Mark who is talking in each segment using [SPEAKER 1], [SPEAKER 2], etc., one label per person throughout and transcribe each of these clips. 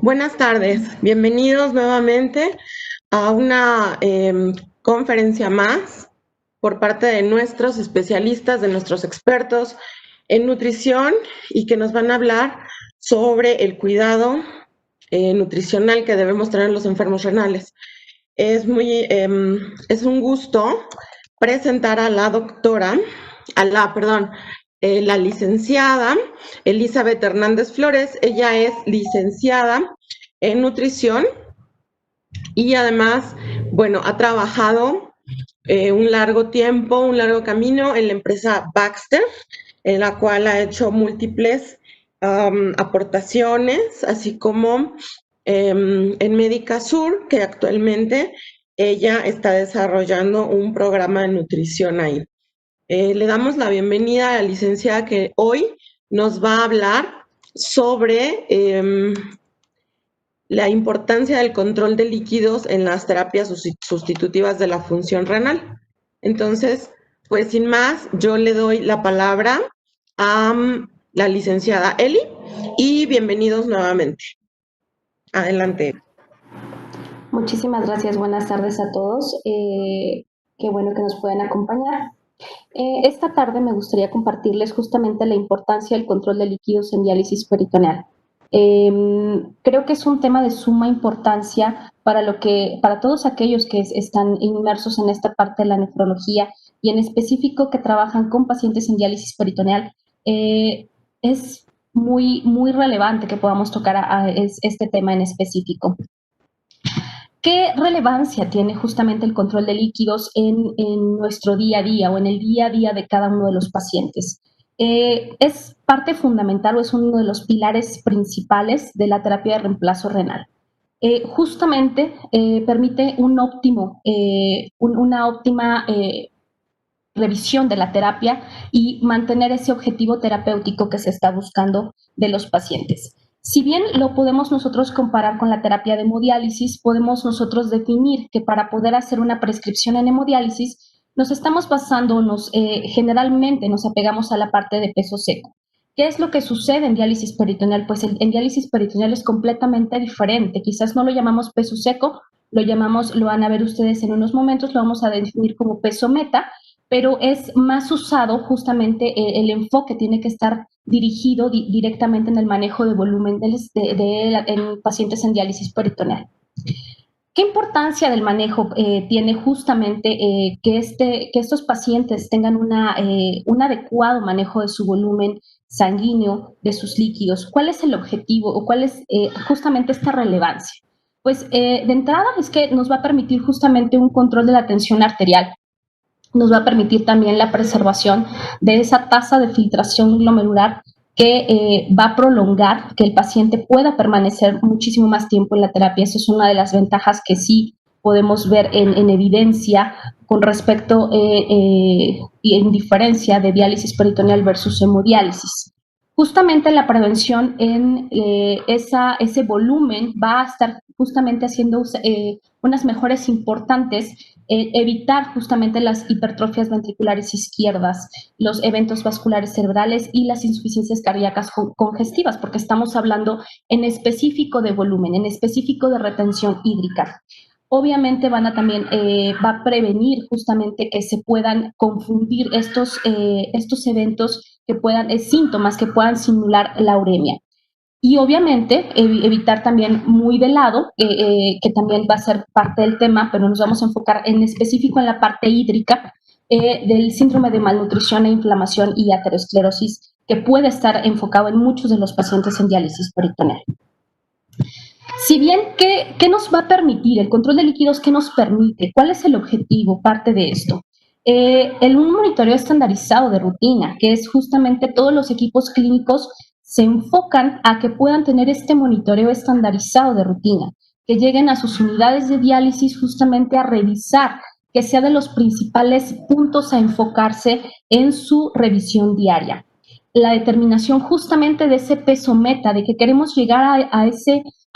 [SPEAKER 1] Buenas tardes, bienvenidos nuevamente a una conferencia más por parte de nuestros especialistas, de nuestros expertos en nutrición y que nos van a hablar sobre el cuidado nutricional que debemos tener los enfermos renales. Es un gusto presentar a la licenciada Elizabeth Hernández Flores. Ella es licenciada en nutrición y además, ha trabajado un largo camino en la empresa Baxter, en la cual ha hecho múltiples aportaciones, así como en Médica Sur, que actualmente ella está desarrollando un programa de nutrición ahí. Le damos la bienvenida a la licenciada que hoy nos va a hablar sobre la importancia del control de líquidos en las terapias sustitutivas de la función renal. Entonces, pues sin más, yo le doy la palabra a la licenciada Eli y bienvenidos nuevamente. Adelante.
[SPEAKER 2] Muchísimas gracias, buenas tardes a todos. Qué bueno que nos pueden acompañar. Esta tarde me gustaría compartirles justamente la importancia del control de líquidos en diálisis peritoneal. Creo que es un tema de suma importancia para todos aquellos que están inmersos en esta parte de la nefrología y en específico que trabajan con pacientes en diálisis peritoneal. Es muy relevante que podamos tocar este tema en específico. ¿Qué relevancia tiene justamente el control de líquidos en nuestro día a día o en el día a día de cada uno de los pacientes? Es parte fundamental o es uno de los pilares principales de la terapia de reemplazo renal. Justamente permite una óptima revisión de la terapia y mantener ese objetivo terapéutico que se está buscando de los pacientes. Si bien lo podemos nosotros comparar con la terapia de hemodiálisis, podemos nosotros definir que para poder hacer una prescripción en hemodiálisis nos estamos basando, generalmente nos apegamos a la parte de peso seco. ¿Qué es lo que sucede en diálisis peritoneal? Pues en diálisis peritoneal es completamente diferente. Quizás no lo llamamos peso seco, lo van a ver ustedes en unos momentos, lo vamos a definir como peso meta, pero es más usado justamente el enfoque tiene que estar dirigido directamente en el manejo de volumen en pacientes en diálisis peritoneal. ¿Qué importancia del manejo tiene justamente que estos pacientes tengan un adecuado manejo de su volumen sanguíneo, de sus líquidos? ¿Cuál es el objetivo o cuál es justamente esta relevancia? Pues de entrada es que nos va a permitir justamente un control de la tensión arterial, nos va a permitir también la preservación de esa tasa de filtración glomerular que va a prolongar que el paciente pueda permanecer muchísimo más tiempo en la terapia. Esa es una de las ventajas que sí podemos ver en evidencia con respecto y en diferencia de diálisis peritoneal versus hemodiálisis. Justamente la prevención en ese volumen va a estar justamente haciendo unas mejoras importantes, evitar justamente las hipertrofias ventriculares izquierdas, los eventos vasculares cerebrales y las insuficiencias cardíacas congestivas, porque estamos hablando en específico de volumen, en específico de retención hídrica. Obviamente va a prevenir justamente que se puedan confundir estos eventos síntomas que puedan simular la uremia. Y obviamente evitar también muy de lado, que también va a ser parte del tema, pero nos vamos a enfocar en específico en la parte hídrica del síndrome de malnutrición e inflamación y aterosclerosis, que puede estar enfocado en muchos de los pacientes en diálisis peritoneal. Si bien, ¿qué nos va a permitir? El control de líquidos, ¿qué nos permite? ¿Cuál es el objetivo? Parte de esto. Un monitoreo estandarizado de rutina, que es justamente todos los equipos clínicos se enfocan a que puedan tener este monitoreo estandarizado de rutina, que lleguen a sus unidades de diálisis justamente a revisar, que sea de los principales puntos a enfocarse en su revisión diaria. La determinación justamente de ese peso meta, de que queremos llegar a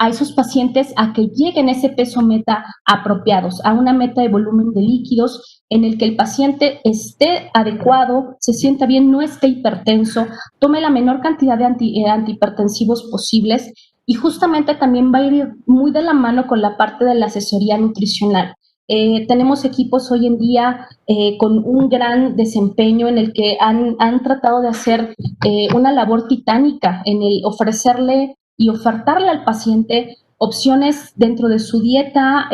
[SPEAKER 2] esos pacientes a que lleguen a ese peso meta apropiados, a una meta de volumen de líquidos en el que el paciente esté adecuado, se sienta bien, no esté hipertenso, tome la menor cantidad de antihipertensivos posibles y justamente también va a ir muy de la mano con la parte de la asesoría nutricional. Tenemos equipos hoy en día con un gran desempeño en el que han tratado de hacer una labor titánica en el ofrecerle y ofertarle al paciente opciones dentro de su dieta,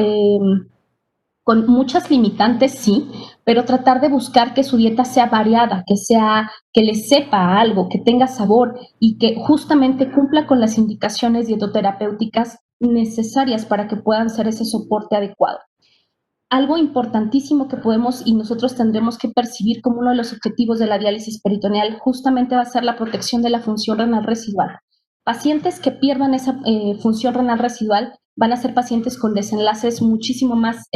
[SPEAKER 2] con muchas limitantes, sí, pero tratar de buscar que su dieta sea variada, que le sepa algo, que tenga sabor y que justamente cumpla con las indicaciones dietoterapéuticas necesarias para que puedan ser ese soporte adecuado. Algo importantísimo que podemos y nosotros tendremos que percibir como uno de los objetivos de la diálisis peritoneal justamente va a ser la protección de la función renal residual. Pacientes que pierdan esa función renal residual van a ser pacientes con desenlaces muchísimo más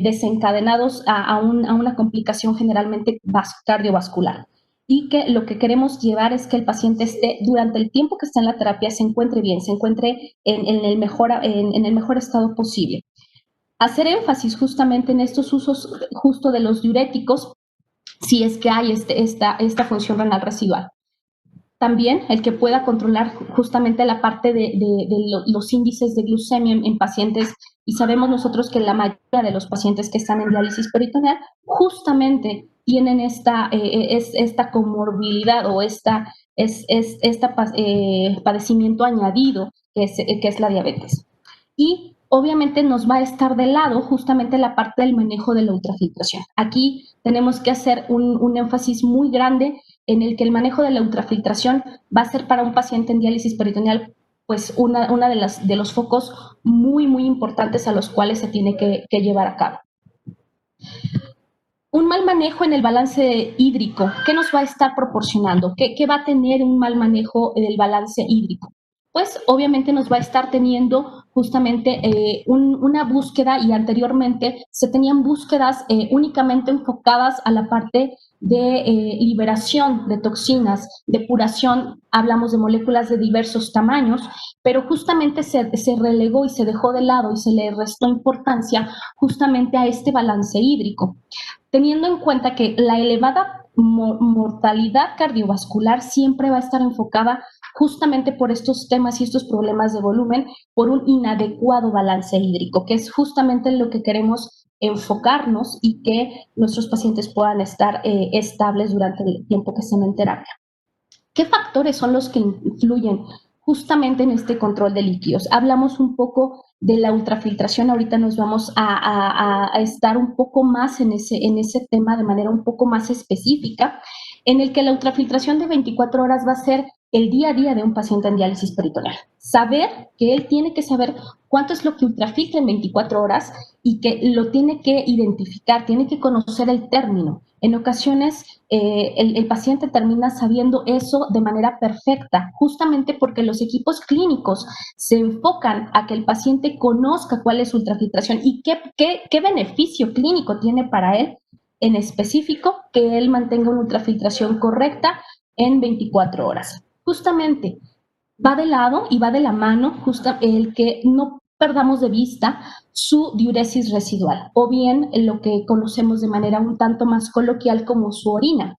[SPEAKER 2] desencadenados a una complicación generalmente cardiovascular. Y que lo que queremos llevar es que el paciente esté, durante el tiempo que está en la terapia, se encuentre bien, se encuentre en el mejor estado posible. Hacer énfasis justamente en estos usos justo de los diuréticos, si es que hay esta función renal residual. También el que pueda controlar justamente la parte de los índices de glucemia en pacientes, y sabemos nosotros que la mayoría de los pacientes que están en diálisis peritoneal justamente tienen esta comorbilidad o padecimiento añadido que es la diabetes. Y obviamente nos va a estar de lado justamente la parte del manejo de la ultrafiltración. Aquí tenemos que hacer un énfasis muy grande en el que el manejo de la ultrafiltración va a ser para un paciente en diálisis peritoneal pues una de los focos muy, muy importantes a los cuales se tiene que llevar a cabo. Un mal manejo en el balance hídrico, ¿qué nos va a estar proporcionando? ¿Qué va a tener un mal manejo del balance hídrico? Pues obviamente nos va a estar teniendo justamente una búsqueda, y anteriormente se tenían búsquedas únicamente enfocadas a la parte de liberación de toxinas, depuración, hablamos de moléculas de diversos tamaños, pero justamente se relegó y se dejó de lado y se le restó importancia justamente a este balance hídrico, teniendo en cuenta que la elevada mortalidad cardiovascular siempre va a estar enfocada justamente por estos temas y estos problemas de volumen, por un inadecuado balance hídrico, que es justamente lo que queremos enfocarnos y que nuestros pacientes puedan estar estables durante el tiempo que estén en terapia. ¿Qué factores son los que influyen justamente en este control de líquidos? Hablamos un poco de la ultrafiltración, ahorita nos vamos a estar un poco más en ese tema de manera un poco más específica, en el que la ultrafiltración de 24 horas va a ser el día a día de un paciente en diálisis peritoneal. Saber que él tiene que saber cuánto es lo que ultrafiltra en 24 horas y que lo tiene que identificar, tiene que conocer el término. En ocasiones el paciente termina sabiendo eso de manera perfecta, justamente porque los equipos clínicos se enfocan a que el paciente conozca cuál es su ultrafiltración y qué beneficio clínico tiene para él, en específico, que él mantenga una ultrafiltración correcta en 24 horas. Justamente va de lado y va de la mano justo el que no perdamos de vista su diuresis residual, o bien lo que conocemos de manera un tanto más coloquial como su orina,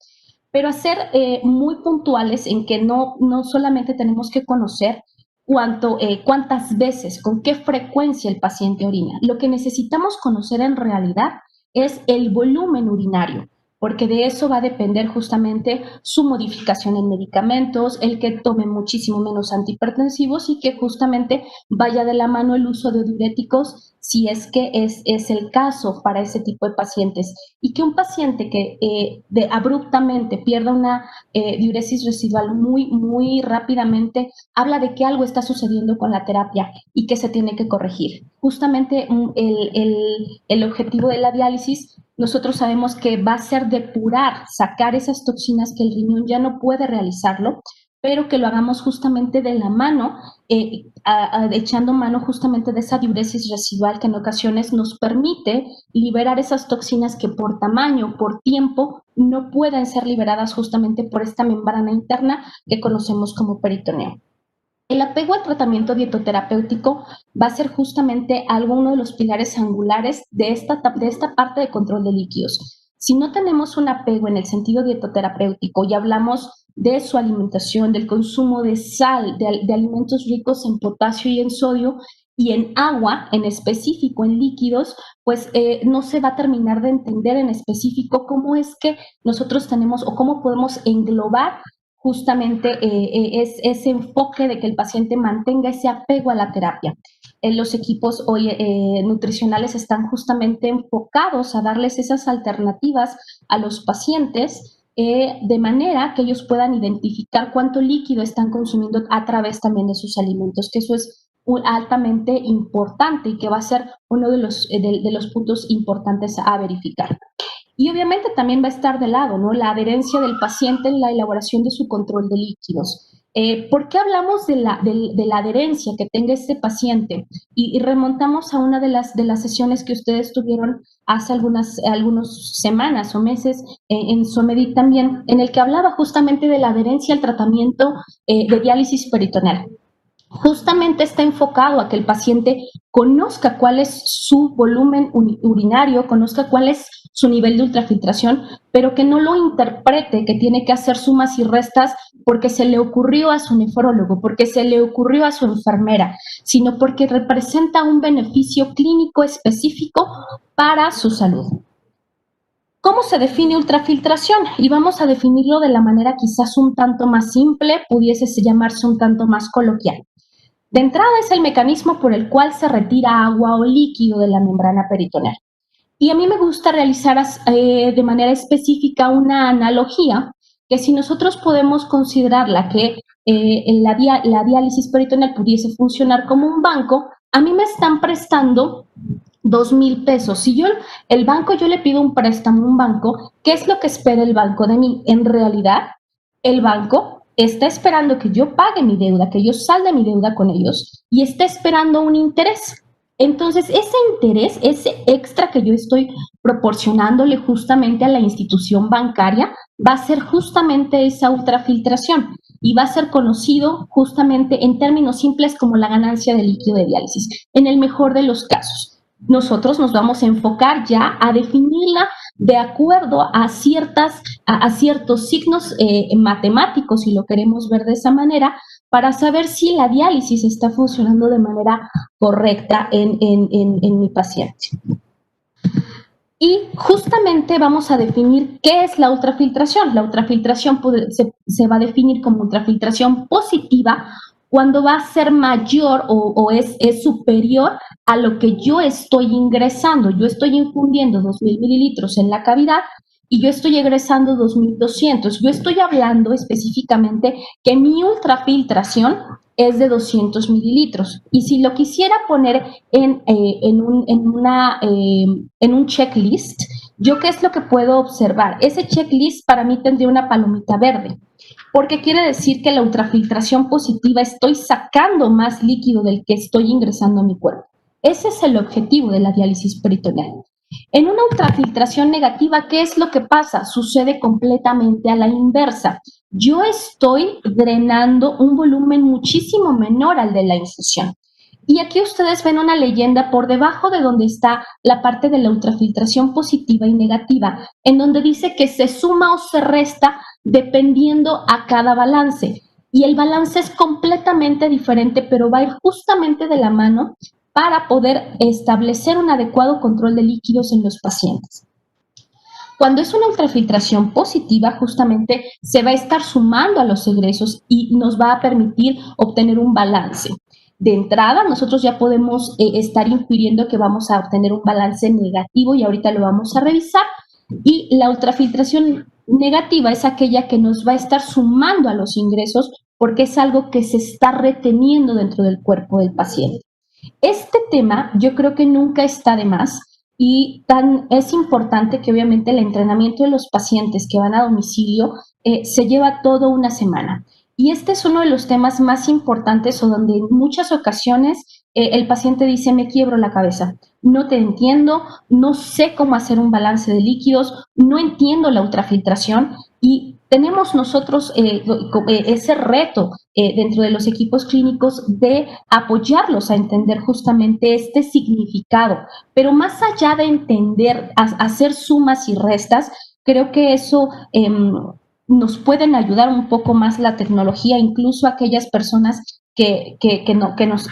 [SPEAKER 2] pero a ser muy puntuales en que no solamente tenemos que conocer cuántas veces, con qué frecuencia el paciente orina. Lo que necesitamos conocer en realidad es el volumen urinario, porque de eso va a depender justamente su modificación en medicamentos, el que tome muchísimo menos antihipertensivos y que justamente vaya de la mano el uso de diuréticos si es que es el caso para ese tipo de pacientes. Y que un paciente que abruptamente pierda una diuresis residual muy, muy rápidamente, habla de que algo está sucediendo con la terapia y que se tiene que corregir. Justamente el objetivo de la diálisis, nosotros sabemos que va a ser depurar, sacar esas toxinas que el riñón ya no puede realizarlo, pero que lo hagamos justamente de la mano, echando mano justamente de esa diuresis residual que en ocasiones nos permite liberar esas toxinas que por tamaño, por tiempo, no pueden ser liberadas justamente por esta membrana interna que conocemos como peritoneo. El apego al tratamiento dietoterapéutico va a ser justamente uno de los pilares angulares de esta parte de control de líquidos. Si no tenemos un apego en el sentido dietoterapéutico y hablamos de su alimentación, del consumo de sal, de alimentos ricos en potasio y en sodio, y en agua en específico, en líquidos, pues no se va a terminar de entender en específico cómo es que nosotros tenemos o cómo podemos englobar justamente ese enfoque de que el paciente mantenga ese apego a la terapia. Los equipos hoy nutricionales están justamente enfocados a darles esas alternativas a los pacientes de manera que ellos puedan identificar cuánto líquido están consumiendo a través también de sus alimentos, que eso es altamente importante y que va a ser uno de los puntos importantes a verificar. Y obviamente también va a estar de lado, ¿no?, la adherencia del paciente en la elaboración de su control de líquidos. ¿Por qué hablamos de la adherencia que tenga este paciente? Y remontamos a una de las sesiones que ustedes tuvieron hace algunas semanas o meses en Somedit también, en el que hablaba justamente de la adherencia al tratamiento de diálisis peritoneal. Justamente está enfocado a que el paciente conozca cuál es su volumen urinario, conozca cuál es su nivel de ultrafiltración, pero que no lo interprete que tiene que hacer sumas y restas porque se le ocurrió a su nefrólogo, porque se le ocurrió a su enfermera, sino porque representa un beneficio clínico específico para su salud. ¿Cómo se define ultrafiltración? Y vamos a definirlo de la manera quizás un tanto más simple, pudiese llamarse un tanto más coloquial. De entrada es el mecanismo por el cual se retira agua o líquido de la membrana peritoneal. Y a mí me gusta realizar de manera específica una analogía que si nosotros podemos considerarla que la diálisis peritoneal pudiese funcionar como un banco, a mí me están prestando 2,000 pesos. Si el banco, yo le pido un préstamo a un banco, ¿qué es lo que espera el banco de mí? En realidad, el banco está esperando que yo pague mi deuda, que yo salde mi deuda con ellos y está esperando un interés. Entonces, ese interés, ese extra que yo estoy proporcionándole justamente a la institución bancaria, va a ser justamente esa ultrafiltración y va a ser conocido justamente en términos simples como la ganancia de líquido de diálisis, en el mejor de los casos. Nosotros nos vamos a enfocar ya a definirla de acuerdo a ciertos signos matemáticos, si lo queremos ver de esa manera, para saber si la diálisis está funcionando de manera correcta en mi paciente. Y justamente vamos a definir qué es la ultrafiltración. La ultrafiltración se va a definir como ultrafiltración positiva cuando va a ser mayor o es superior a lo que yo estoy ingresando. Yo estoy infundiendo 2,000 mililitros en la cavidad y yo estoy egresando 2,200. Yo estoy hablando específicamente que mi ultrafiltración es de 200 mililitros. Y si lo quisiera poner en un checklist, ¿yo qué es lo que puedo observar? Ese checklist para mí tendría una palomita verde, porque quiere decir que la ultrafiltración positiva estoy sacando más líquido del que estoy ingresando a mi cuerpo. Ese es el objetivo de la diálisis peritoneal. En una ultrafiltración negativa, ¿qué es lo que pasa? Sucede completamente a la inversa. Yo estoy drenando un volumen muchísimo menor al de la infusión. Y aquí ustedes ven una leyenda por debajo de donde está la parte de la ultrafiltración positiva y negativa, en donde dice que se suma o se resta dependiendo a cada balance. Y el balance es completamente diferente, pero va a ir justamente de la mano para poder establecer un adecuado control de líquidos en los pacientes. Cuando es una ultrafiltración positiva, justamente se va a estar sumando a los egresos y nos va a permitir obtener un balance. De entrada, nosotros ya podemos estar infiriendo que vamos a obtener un balance negativo y ahorita lo vamos a revisar. Y la ultrafiltración negativa es aquella que nos va a estar sumando a los ingresos porque es algo que se está reteniendo dentro del cuerpo del paciente. Este tema yo creo que nunca está de más y es importante que obviamente el entrenamiento de los pacientes que van a domicilio se lleva toda una semana. Y este es uno de los temas más importantes o donde en muchas ocasiones el paciente dice, me quiebro la cabeza, no te entiendo, no sé cómo hacer un balance de líquidos, no entiendo la ultrafiltración y tenemos nosotros ese reto dentro de los equipos clínicos de apoyarlos a entender justamente este significado. Pero más allá de entender, hacer sumas y restas, creo que eso nos pueden ayudar un poco más la tecnología, incluso aquellas personas que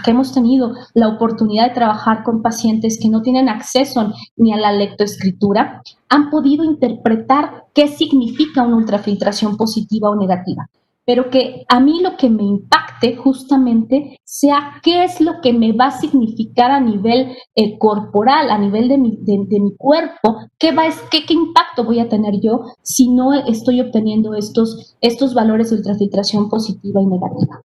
[SPEAKER 2] hemos tenido la oportunidad de trabajar con pacientes que no tienen acceso ni a la lectoescritura, han podido interpretar qué significa una ultrafiltración positiva o negativa. Pero que a mí lo que me impacte justamente sea qué es lo que me va a significar a nivel corporal, a nivel de mi cuerpo, qué impacto voy a tener yo si no estoy obteniendo estos valores de ultrafiltración positiva y negativa.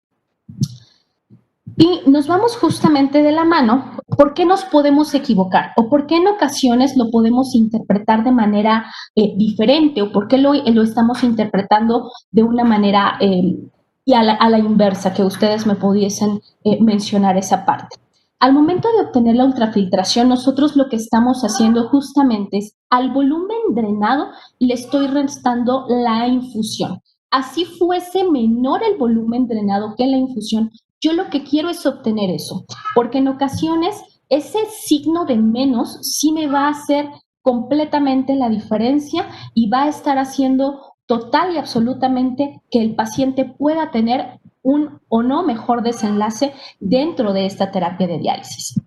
[SPEAKER 2] Y nos vamos justamente de la mano, ¿por qué nos podemos equivocar? ¿O por qué en ocasiones lo podemos interpretar de manera diferente? ¿O por qué lo estamos interpretando de una manera y a la inversa, que ustedes me pudiesen mencionar esa parte? Al momento de obtener la ultrafiltración, nosotros lo que estamos haciendo justamente es al volumen drenado le estoy restando la infusión. Así fuese menor el volumen drenado que la infusión, yo lo que quiero es obtener eso, porque en ocasiones ese signo de menos sí me va a hacer completamente la diferencia y va a estar haciendo total y absolutamente que el paciente pueda tener un o no mejor desenlace dentro de esta terapia de diálisis.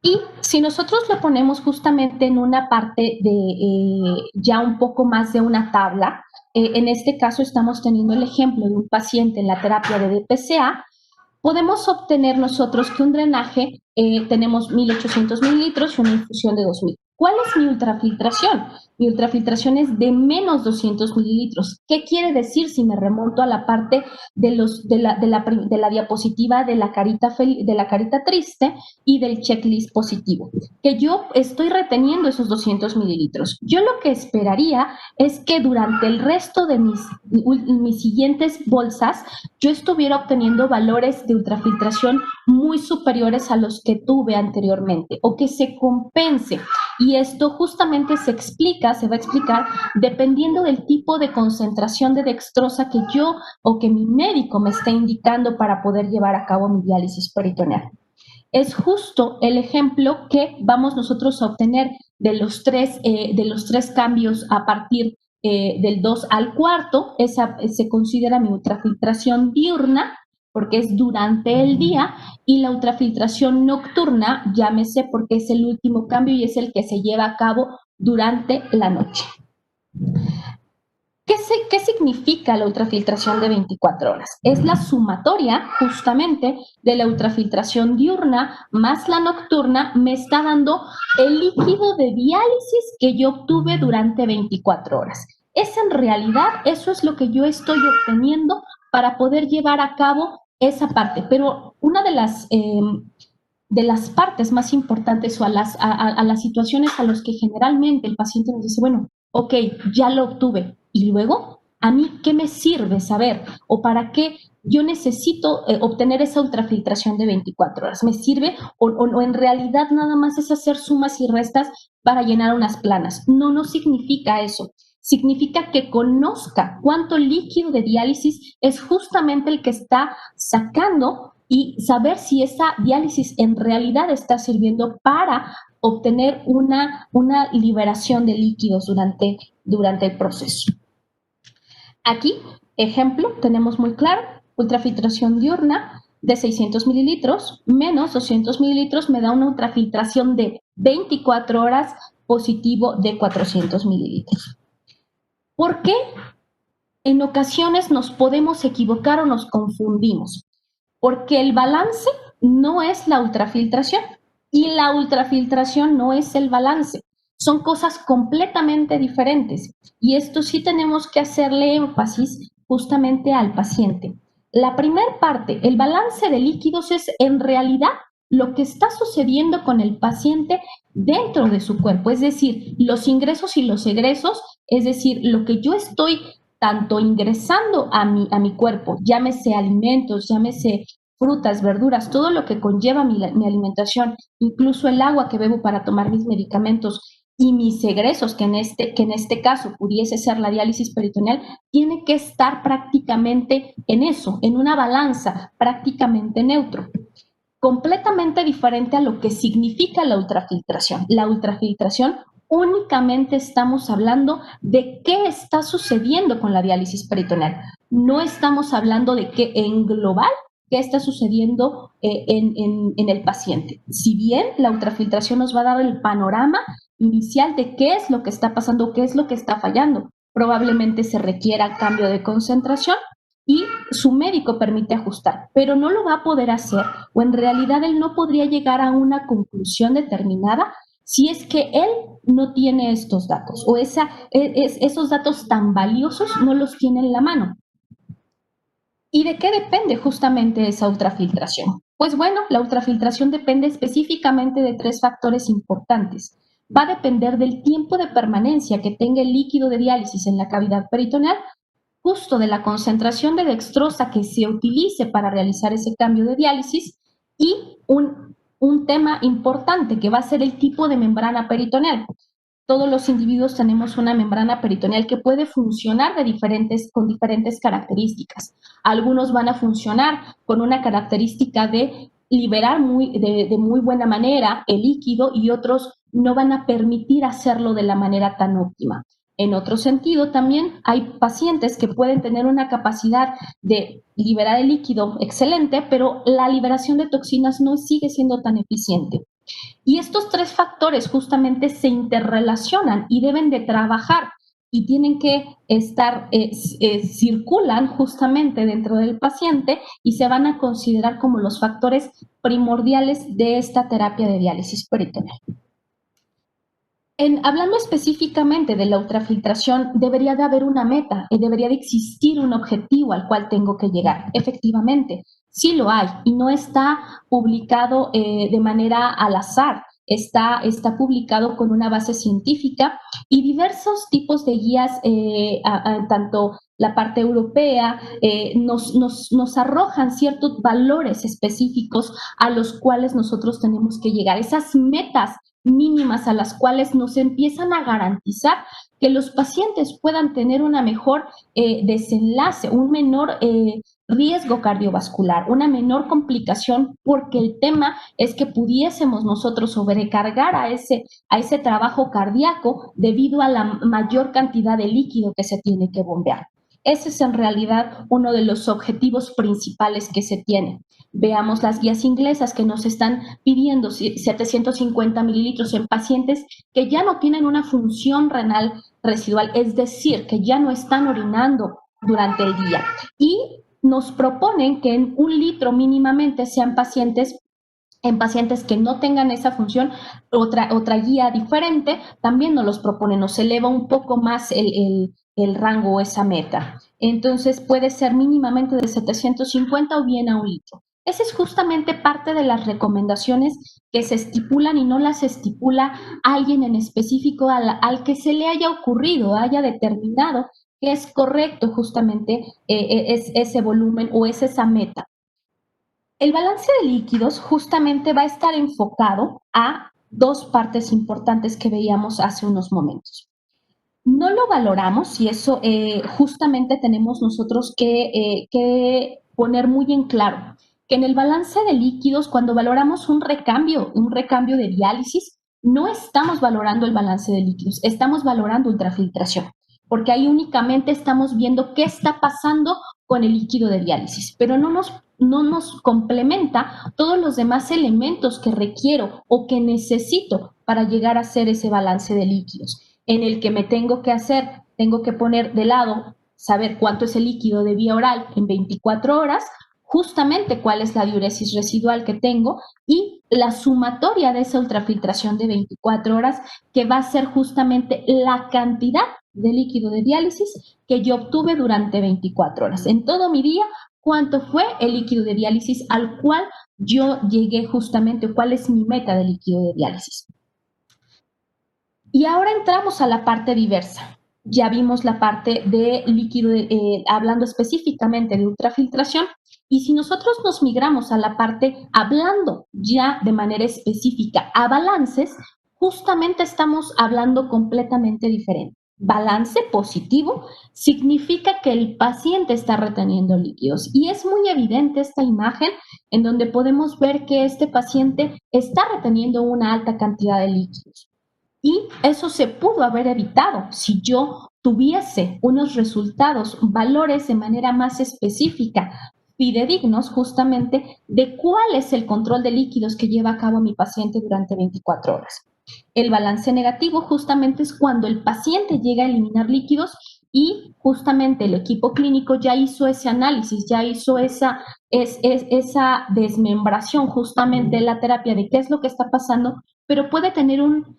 [SPEAKER 2] Y si nosotros lo ponemos justamente en una parte de ya un poco más de una tabla, en este caso estamos teniendo el ejemplo de un paciente en la terapia de DPCA, podemos obtener nosotros que un drenaje tenemos 1.800 mililitros y una infusión de 2.000. ¿Cuál es mi ultrafiltración? Mi ultrafiltración es de menos 200 mililitros. ¿Qué quiere decir si me remonto a la parte de la diapositiva de la carita triste y del checklist positivo? Que yo estoy reteniendo esos 200 mililitros. Yo lo que esperaría es que durante el resto de mis siguientes bolsas yo estuviera obteniendo valores de ultrafiltración muy superiores a los que tuve anteriormente o que se compense. Y esto justamente se va a explicar dependiendo del tipo de concentración de dextrosa que yo o que mi médico me está indicando para poder llevar a cabo mi diálisis peritoneal. Es justo el ejemplo que vamos nosotros a obtener de los tres cambios a partir del 2 al cuarto. Esa se considera mi ultrafiltración diurna, porque es durante el día, y la ultrafiltración nocturna, llámese porque es el último cambio y es el que se lleva a cabo durante la noche. ¿Qué significa la ultrafiltración de 24 horas? Es la sumatoria justamente de la ultrafiltración diurna más la nocturna, me está dando el líquido de diálisis que yo obtuve durante 24 horas. Es en realidad, eso es lo que yo estoy obteniendo para poder llevar a cabo esa parte. Pero una de las partes más importantes o a las situaciones a las que generalmente el paciente nos dice, bueno, ok, ya lo obtuve, y luego, ¿a mí qué me sirve saber? ¿O para qué yo necesito obtener esa ultrafiltración de 24 horas? ¿Me sirve o en realidad nada más es hacer sumas y restas para llenar unas planas? No significa eso. Significa que conozca cuánto líquido de diálisis es justamente el que está sacando y saber si esa diálisis en realidad está sirviendo para obtener una liberación de líquidos durante el proceso. Aquí, ejemplo, tenemos muy claro, ultrafiltración diurna de 600 mililitros menos 200 mililitros me da una ultrafiltración de 24 horas positivo de 400 mililitros. ¿Por qué en ocasiones nos podemos equivocar o nos confundimos? Porque el balance no es la ultrafiltración y la ultrafiltración no es el balance. Son cosas completamente diferentes y esto sí tenemos que hacerle énfasis justamente al paciente. La primera parte, el balance de líquidos, es en realidad lo que está sucediendo con el paciente dentro de su cuerpo, es decir, los ingresos y los egresos, es decir, lo que yo estoy tanto ingresando a mi cuerpo, llámese alimentos, llámese frutas, verduras, todo lo que conlleva mi alimentación, incluso el agua que bebo para tomar mis medicamentos y mis egresos, que en este caso pudiese ser la diálisis peritoneal, tiene que estar prácticamente en eso, en una balanza prácticamente neutro. Completamente diferente a lo que significa la ultrafiltración. La ultrafiltración únicamente estamos hablando de qué está sucediendo con la diálisis peritoneal. No estamos hablando de qué en global qué está sucediendo en el paciente. Si bien la ultrafiltración nos va a dar el panorama inicial de qué es lo que está pasando, qué es lo que está fallando, probablemente se requiera cambio de concentración y su médico permite ajustar, pero no lo va a poder hacer o en realidad él no podría llegar a una conclusión determinada si es que él no tiene estos datos o esos datos tan valiosos no los tiene en la mano. ¿Y de qué depende justamente esa ultrafiltración? Pues bueno, la ultrafiltración depende específicamente de 3 factores importantes. Va a depender del tiempo de permanencia que tenga el líquido de diálisis en la cavidad peritoneal, justo de la concentración de dextrosa que se utilice para realizar ese cambio de diálisis y un tema importante que va a ser el tipo de membrana peritoneal. Todos los individuos tenemos una membrana peritoneal que puede funcionar con diferentes características. Algunos van a funcionar con una característica de liberar de muy buena manera el líquido y otros no van a permitir hacerlo de la manera tan óptima. En otro sentido, también hay pacientes que pueden tener una capacidad de liberar el líquido excelente, pero la liberación de toxinas no sigue siendo tan eficiente. Y estos 3 factores justamente se interrelacionan y deben de trabajar y tienen que estar, circulan justamente dentro del paciente y se van a considerar como los factores primordiales de esta terapia de diálisis peritoneal. Hablando específicamente de la ultrafiltración, debería de haber una meta, debería de existir un objetivo al cual tengo que llegar. Efectivamente, sí lo hay y no está publicado de manera al azar. Está publicado con una base científica y diversos tipos de guías, tanto la parte europea, nos arrojan ciertos valores específicos a los cuales nosotros tenemos que llegar. Esas metas mínimas a las cuales nos empiezan a garantizar que los pacientes puedan tener una mejor desenlace, un menor riesgo cardiovascular, una menor complicación, porque el tema es que pudiésemos nosotros sobrecargar a ese trabajo cardíaco debido a la mayor cantidad de líquido que se tiene que bombear. Ese es en realidad uno de los objetivos principales que se tiene. Veamos las guías inglesas que nos están pidiendo 750 mililitros en pacientes que ya no tienen una función renal residual, es decir, que ya no están orinando durante el día. Y nos proponen que en 1 litro mínimamente sean pacientes que no tengan esa función. Otra guía diferente también nos los propone, nos eleva un poco más el rango o esa meta. Entonces puede ser mínimamente de 750 o bien a 1 litro. Esa es justamente parte de las recomendaciones que se estipulan y no las estipula alguien en específico al que se le haya ocurrido, haya determinado que es correcto justamente es ese volumen o es esa meta. El balance de líquidos justamente va a estar enfocado a 2 partes importantes que veíamos hace unos momentos. No lo valoramos y eso justamente tenemos nosotros que poner muy en claro que en el balance de líquidos, cuando valoramos un recambio de diálisis, no estamos valorando el balance de líquidos, estamos valorando ultrafiltración, porque ahí únicamente estamos viendo qué está pasando con el líquido de diálisis, pero no nos complementa todos los demás elementos que requiero o que necesito para llegar a hacer ese balance de líquidos, en el que tengo que poner de lado, saber cuánto es el líquido de vía oral en 24 horas, justamente cuál es la diuresis residual que tengo y la sumatoria de esa ultrafiltración de 24 horas, que va a ser justamente la cantidad de líquido de diálisis que yo obtuve durante 24 horas. En todo mi día, ¿cuánto fue el líquido de diálisis al cual yo llegué justamente? ¿Cuál es mi meta de líquido de diálisis? Y ahora entramos a la parte diversa. Ya vimos la parte de líquido, hablando específicamente de ultrafiltración, y si nosotros nos migramos a la parte hablando ya de manera específica a balances, justamente estamos hablando completamente diferente. Balance positivo significa que el paciente está reteniendo líquidos y es muy evidente esta imagen en donde podemos ver que este paciente está reteniendo una alta cantidad de líquidos. Y eso se pudo haber evitado si yo tuviese unos resultados, valores de manera más específica, fidedignos justamente de cuál es el control de líquidos que lleva a cabo mi paciente durante 24 horas. El balance negativo justamente es cuando el paciente llega a eliminar líquidos y justamente el equipo clínico ya hizo ese análisis, ya hizo esa desmembración justamente de la terapia de qué es lo que está pasando, pero puede tener un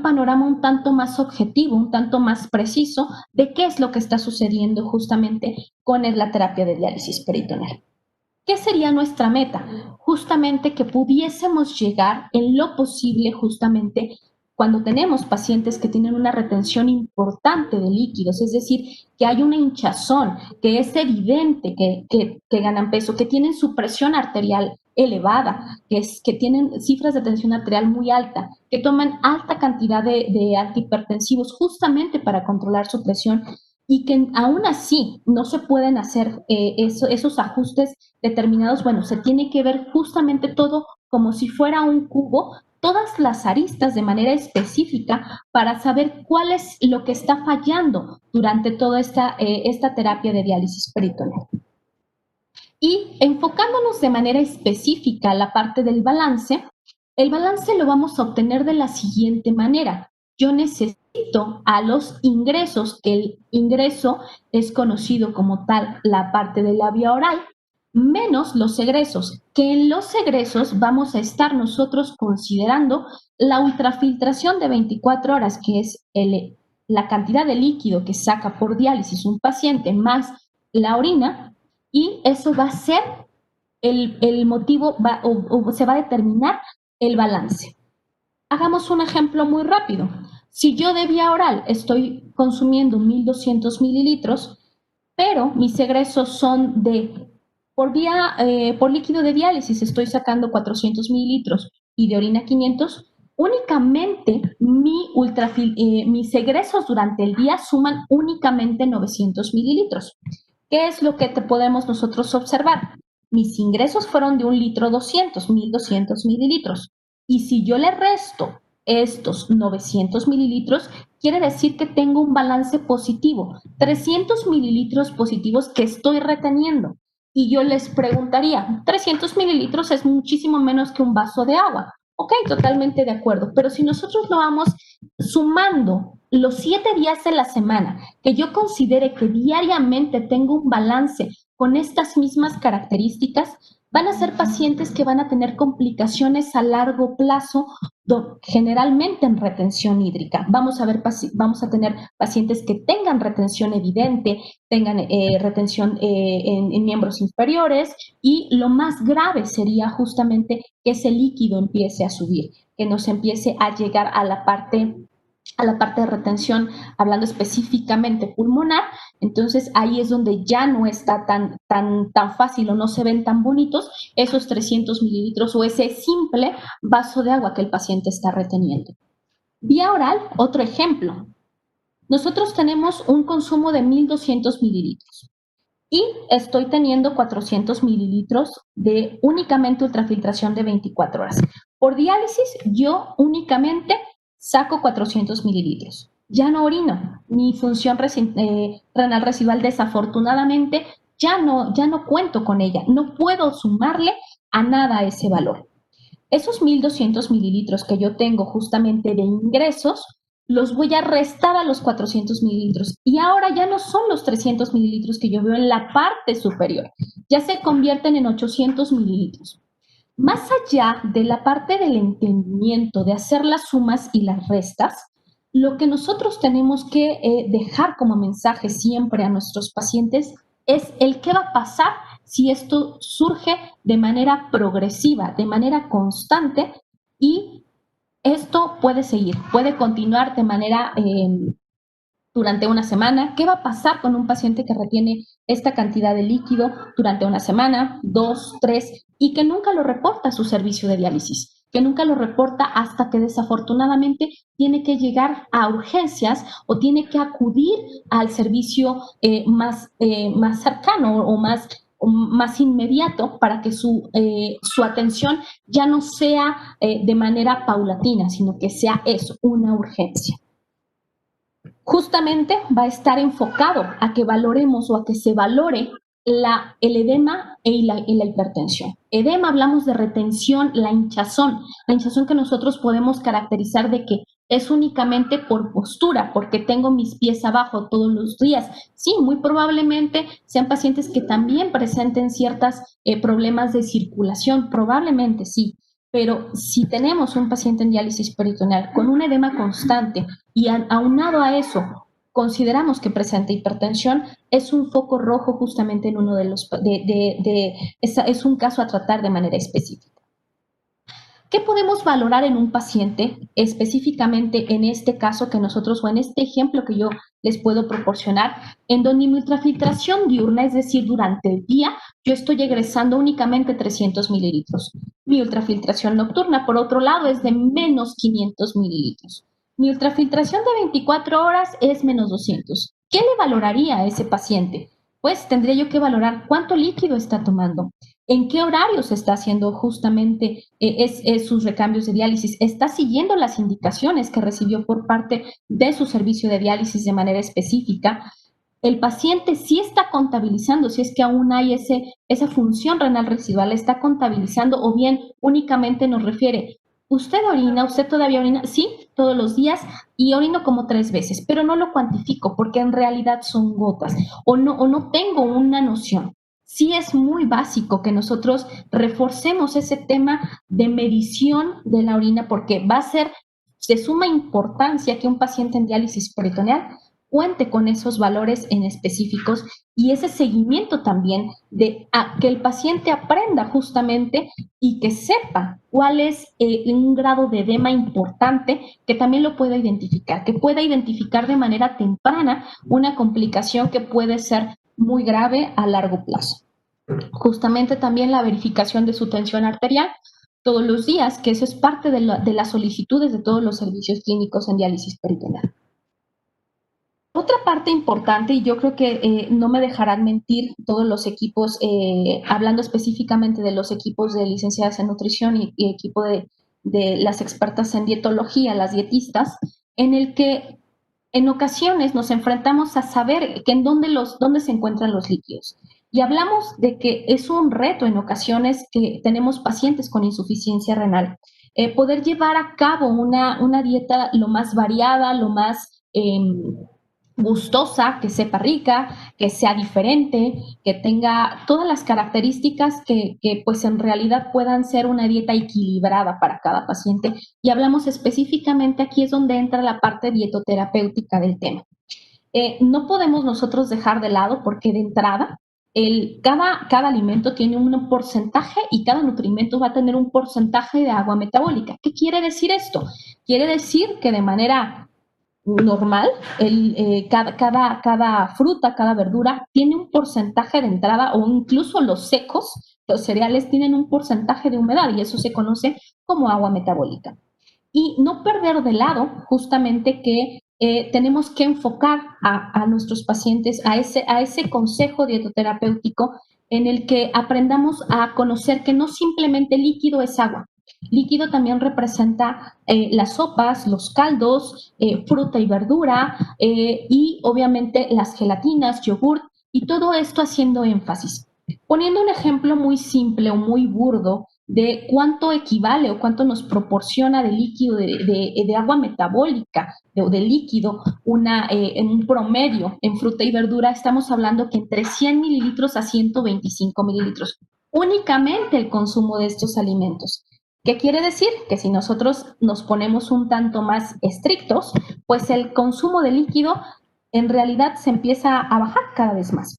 [SPEAKER 2] panorama un tanto más objetivo, un tanto más preciso de qué es lo que está sucediendo justamente con la terapia de diálisis peritoneal. ¿Qué sería nuestra meta? Justamente que pudiésemos llegar en lo posible justamente cuando tenemos pacientes que tienen una retención importante de líquidos, es decir, que hay una hinchazón, que es evidente que ganan peso, que tienen su presión arterial elevada, que tienen cifras de tensión arterial muy alta, que toman alta cantidad de antihipertensivos justamente para controlar su presión y que aún así no se pueden hacer esos ajustes determinados. Bueno, se tiene que ver justamente todo como si fuera un cubo, todas las aristas de manera específica para saber cuál es lo que está fallando durante toda esta terapia de diálisis peritoneal. Y enfocándonos de manera específica a la parte del balance, el balance lo vamos a obtener de la siguiente manera. Yo necesito a los ingresos, que el ingreso es conocido como tal la parte de la vía oral, menos los egresos, que en los egresos vamos a estar nosotros considerando la ultrafiltración de 24 horas, que es la cantidad de líquido que saca por diálisis un paciente más la orina, y eso va a ser el motivo, o se va a determinar el balance. Hagamos un ejemplo muy rápido. Si yo de vía oral estoy consumiendo 1.200 mililitros, pero mis egresos son por líquido de diálisis estoy sacando 400 mililitros y de orina 500, únicamente mis egresos durante el día suman únicamente 900 mililitros. ¿Qué es lo que podemos nosotros observar? Mis ingresos fueron de 1.200 mililitros. Y si yo le resto estos 900 mililitros, quiere decir que tengo un balance positivo, 300 mililitros positivos que estoy reteniendo. Y yo les preguntaría, 300 mililitros es muchísimo menos que un vaso de agua. Ok, totalmente de acuerdo, pero si nosotros lo vamos sumando los 7 días de la semana, que yo considere que diariamente tengo un balance con estas mismas características, van a ser pacientes que van a tener complicaciones a largo plazo, generalmente en retención hídrica. Vamos a tener pacientes que tengan retención evidente, tengan retención en miembros inferiores, y lo más grave sería justamente que ese líquido empiece a subir, que nos empiece a llegar a la parte de retención, hablando específicamente pulmonar. Entonces ahí es donde ya no está tan fácil o no se ven tan bonitos esos 300 mililitros o ese simple vaso de agua que el paciente está reteniendo. Vía oral, otro ejemplo. Nosotros tenemos un consumo de 1.200 mililitros y estoy teniendo 400 mililitros de únicamente ultrafiltración de 24 horas. Por diálisis, yo únicamente saco 400 mililitros. Ya no orino. Mi función renal residual, desafortunadamente, ya no cuento con ella. No puedo sumarle a nada a ese valor. Esos 1.200 mililitros que yo tengo justamente de ingresos, los voy a restar a los 400 mililitros. Y ahora ya no son los 300 mililitros que yo veo en la parte superior. Ya se convierten en 800 mililitros. Más allá de la parte del entendimiento, de hacer las sumas y las restas, lo que nosotros tenemos que dejar como mensaje siempre a nuestros pacientes es el qué va a pasar si esto surge de manera progresiva, de manera constante, y esto puede seguir, puede continuar de manera durante una semana. ¿Qué va a pasar con un paciente que retiene esta cantidad de líquido durante una semana, 2, 3, y que nunca lo reporta a su servicio de diálisis? Que nunca lo reporta hasta que desafortunadamente tiene que llegar a urgencias o tiene que acudir al servicio más cercano o más más inmediato para que su atención ya no sea de manera paulatina, sino que sea eso, una urgencia. Justamente va a estar enfocado a que valoremos o a que se valore el edema y la hipertensión. Edema, hablamos de retención, la hinchazón que nosotros podemos caracterizar de que es únicamente por postura, porque tengo mis pies abajo todos los días. Sí, muy probablemente sean pacientes que también presenten ciertos problemas de circulación, probablemente sí, pero si tenemos un paciente en diálisis peritoneal con un edema constante y aunado a eso consideramos que presenta hipertensión, es un foco rojo justamente en uno de los, es un caso a tratar de manera específica. ¿Qué podemos valorar en un paciente específicamente en este caso que nosotros o en este ejemplo que yo les puedo proporcionar, en donde mi ultrafiltración diurna, es decir, durante el día, yo estoy egresando únicamente 300 mililitros. Mi ultrafiltración nocturna, por otro lado, es de menos 500 mililitros. Mi ultrafiltración de 24 horas es menos 200. ¿Qué le valoraría a ese paciente? Pues tendría yo que valorar cuánto líquido está tomando, en qué horario se está haciendo justamente sus recambios de diálisis, está siguiendo las indicaciones que recibió por parte de su servicio de diálisis de manera específica. El paciente sí está contabilizando, si es que aún hay esa función renal residual, está contabilizando o bien únicamente nos refiere, ¿usted orina? ¿Usted todavía orina? Sí, todos los días y orino como 3 veces, pero no lo cuantifico porque en realidad son gotas o no tengo una noción. Sí es muy básico que nosotros reforcemos ese tema de medición de la orina porque va a ser de suma importancia que un paciente en diálisis peritoneal cuente con esos valores en específicos y ese seguimiento también de que el paciente aprenda justamente y que sepa cuál es un grado de edema importante que también lo pueda identificar, que pueda identificar de manera temprana una complicación que puede ser muy grave a largo plazo. Justamente también la verificación de su tensión arterial todos los días, que eso es parte de las solicitudes de todos los servicios clínicos en diálisis peritoneal. Otra parte importante, y yo creo que no me dejarán mentir todos los equipos, hablando específicamente de los equipos de licenciadas en nutrición y equipo de las expertas en dietología, las dietistas, en el que en ocasiones nos enfrentamos a saber que en dónde se encuentran los líquidos. Y hablamos de que es un reto en ocasiones que tenemos pacientes con insuficiencia renal. Poder llevar a cabo una dieta lo más variada, lo más gustosa, que sepa rica, que sea diferente, que tenga todas las características que pues en realidad puedan ser una dieta equilibrada para cada paciente. Y hablamos específicamente, aquí es donde entra la parte dietoterapéutica del tema. No podemos nosotros dejar de lado porque de entrada cada alimento tiene un porcentaje y cada nutrimento va a tener un porcentaje de agua metabólica. ¿Qué quiere decir esto? Quiere decir que de manera normal, cada fruta, cada verdura tiene un porcentaje de entrada o incluso los secos, los cereales tienen un porcentaje de humedad y eso se conoce como agua metabólica. Y no perder de lado justamente que tenemos que enfocar a nuestros pacientes a ese consejo dietoterapéutico en el que aprendamos a conocer que no simplemente líquido es agua. Líquido también representa las sopas, los caldos, fruta y verdura y obviamente las gelatinas, yogurt y todo esto haciendo énfasis. Poniendo un ejemplo muy simple o muy burdo de cuánto equivale o cuánto nos proporciona de líquido, de agua metabólica o de líquido en un promedio en fruta y verdura, estamos hablando que entre 100 mililitros a 125 mililitros. Únicamente el consumo de estos alimentos. ¿Qué quiere decir? Que si nosotros nos ponemos un tanto más estrictos, pues el consumo de líquido en realidad se empieza a bajar cada vez más.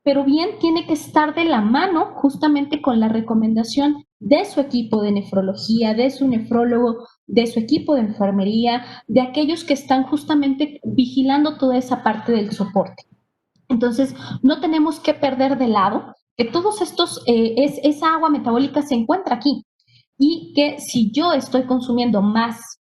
[SPEAKER 2] Pero bien tiene que estar de la mano justamente con la recomendación de su equipo de nefrología, de su nefrólogo, de su equipo de enfermería, de aquellos que están justamente vigilando toda esa parte del soporte. Entonces, no tenemos que perder de lado que todos estos, esa agua metabólica se encuentra aquí y que si yo estoy consumiendo más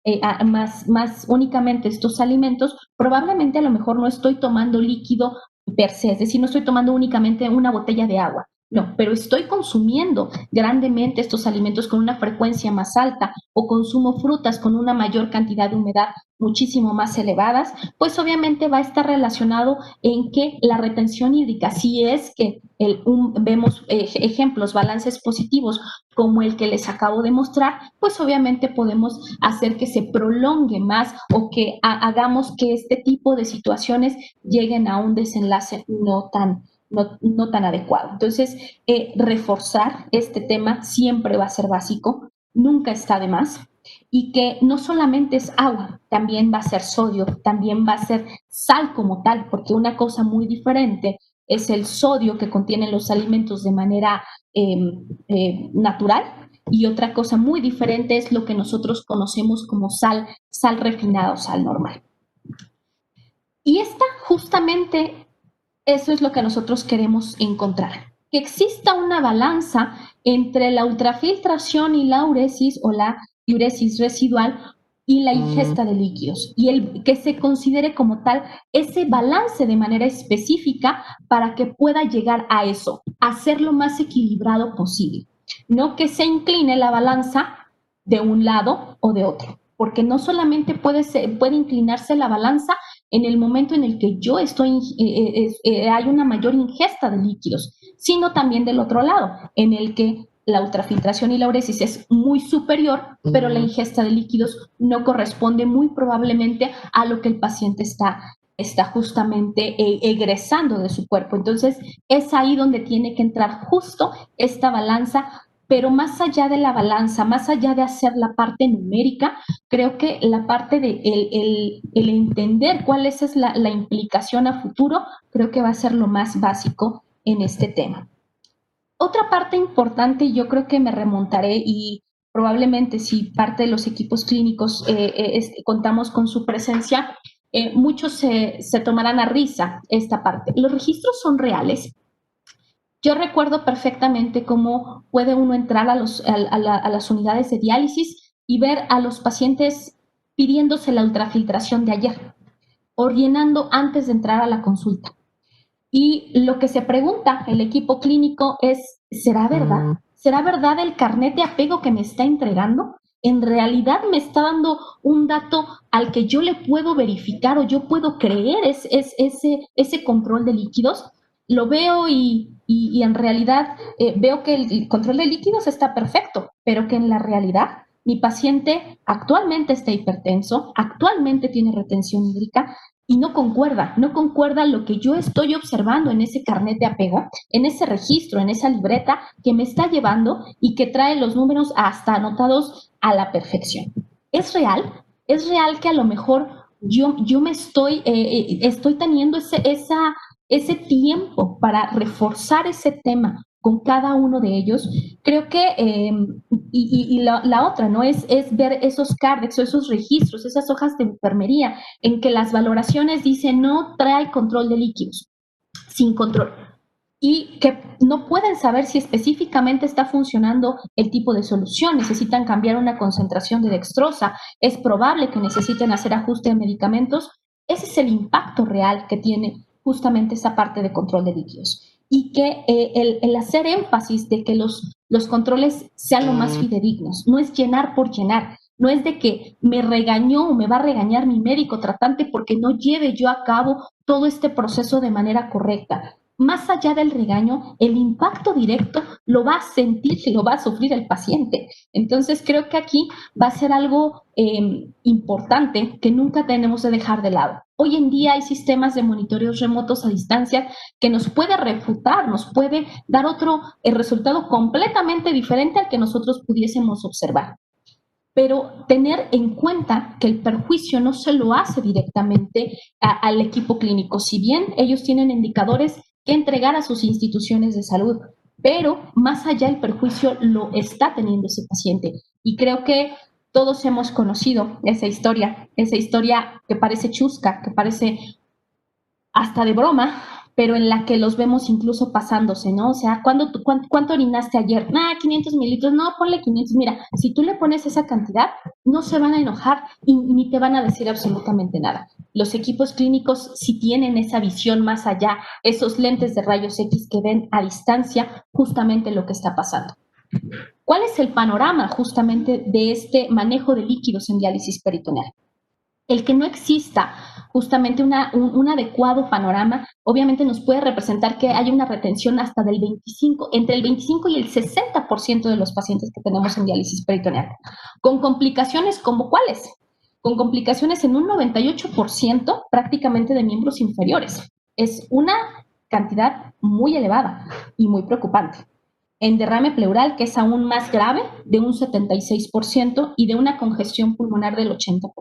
[SPEAKER 2] únicamente estos alimentos, probablemente a lo mejor no estoy tomando líquido per se, es decir, no estoy tomando únicamente una botella de agua, No, pero estoy consumiendo grandemente estos alimentos con una frecuencia más alta o consumo frutas con una mayor cantidad de humedad muchísimo más elevadas, pues obviamente va a estar relacionado en que la retención hídrica, si es que vemos ejemplos, balances positivos como el que les acabo de mostrar, pues obviamente podemos hacer que se prolongue más o que hagamos que este tipo de situaciones lleguen a un desenlace no tan adecuado. Entonces, reforzar este tema siempre va a ser básico, nunca está de más, y que no solamente es agua, también va a ser sodio, también va a ser sal como tal, porque una cosa muy diferente es el sodio que contienen los alimentos de manera natural, y otra cosa muy diferente es lo que nosotros conocemos como sal refinada o sal normal. Y esta justamente, eso es lo que nosotros queremos encontrar, que exista una balanza entre la ultrafiltración y la uresis o la diuresis residual y la ingesta de líquidos, y el que se considere como tal ese balance de manera específica para que pueda llegar a eso, a ser lo más equilibrado posible, no que se incline la balanza de un lado o de otro, porque no solamente puede inclinarse la balanza en el momento en el que yo hay una mayor ingesta de líquidos, sino también del otro lado, en el que la ultrafiltración y la uresis es muy superior, pero la ingesta de líquidos no corresponde muy probablemente a lo que el paciente está justamente egresando de su cuerpo. Entonces, es ahí donde tiene que entrar justo esta balanza, pero más allá de la balanza, más allá de hacer la parte numérica, creo que la parte de el entender cuál es la implicación a futuro, creo que va a ser lo más básico en este tema. Otra parte importante, yo creo que me remontaré y probablemente si parte de los equipos clínicos contamos con su presencia, muchos se tomarán a risa esta parte. Los registros son reales. Yo recuerdo perfectamente cómo puede uno entrar a las unidades de diálisis y ver a los pacientes pidiéndose la ultrafiltración de ayer o llenando antes de entrar a la consulta. Y lo que se pregunta el equipo clínico es, ¿será verdad? ¿Será verdad el carnet de apego que me está entregando? ¿En realidad me está dando un dato al que yo le puedo verificar o yo puedo creer ese control de líquidos? Lo veo y en realidad veo que el control de líquidos está perfecto, pero que en la realidad mi paciente actualmente está hipertenso, actualmente tiene retención hídrica, y no concuerda lo que yo estoy observando en ese carnet de apego, en ese registro, en esa libreta que me está llevando y que trae los números hasta anotados a la perfección. ¿Es real que a lo mejor yo me estoy teniendo ese tiempo para reforzar ese tema con cada uno de ellos? Creo que, la otra, ¿no? Es ver esos cardex o esos registros, esas hojas de enfermería, en que las valoraciones dicen no trae control de líquidos, sin control. Y que no pueden saber si específicamente está funcionando el tipo de solución, necesitan cambiar una concentración de dextrosa, es probable que necesiten hacer ajuste de medicamentos. Ese es el impacto real que tiene justamente esa parte de control de líquidos. Y que el hacer énfasis de que los controles sean lo más fidedignos, no es llenar por llenar, no es de que me regañó o me va a regañar mi médico tratante porque no lleve yo a cabo todo este proceso de manera correcta. Más allá del regaño, el impacto directo lo va a sentir y lo va a sufrir el paciente. Entonces, creo que aquí va a ser algo importante que nunca tenemos de dejar de lado. Hoy en día hay sistemas de monitoreos remotos a distancia que nos puede refutar, nos puede dar otro resultado completamente diferente al que nosotros pudiésemos observar. Pero tener en cuenta que el perjuicio no se lo hace directamente al equipo clínico, si bien ellos tienen indicadores que entregar a sus instituciones de salud, pero más allá el perjuicio lo está teniendo ese paciente. Y creo que todos hemos conocido esa historia que parece chusca, que parece hasta de broma, pero en la que los vemos incluso pasándose, ¿no? O sea, ¿cuánto orinaste ayer? 500 mililitros, no, ponle 500. Mira, si tú le pones esa cantidad, no se van a enojar y ni te van a decir absolutamente nada. Los equipos clínicos sí tienen esa visión más allá, esos lentes de rayos X que ven a distancia justamente lo que está pasando. ¿Cuál es el panorama justamente de este manejo de líquidos en diálisis peritoneal? El que no exista justamente un adecuado panorama, obviamente nos puede representar que hay una retención hasta del 25, entre el 25 y el 60% de los pacientes que tenemos en diálisis peritoneal, con complicaciones como cuáles, con complicaciones en un 98% prácticamente de miembros inferiores. Es una cantidad muy elevada y muy preocupante. En derrame pleural, que es aún más grave, de un 76% y de una congestión pulmonar del 80%.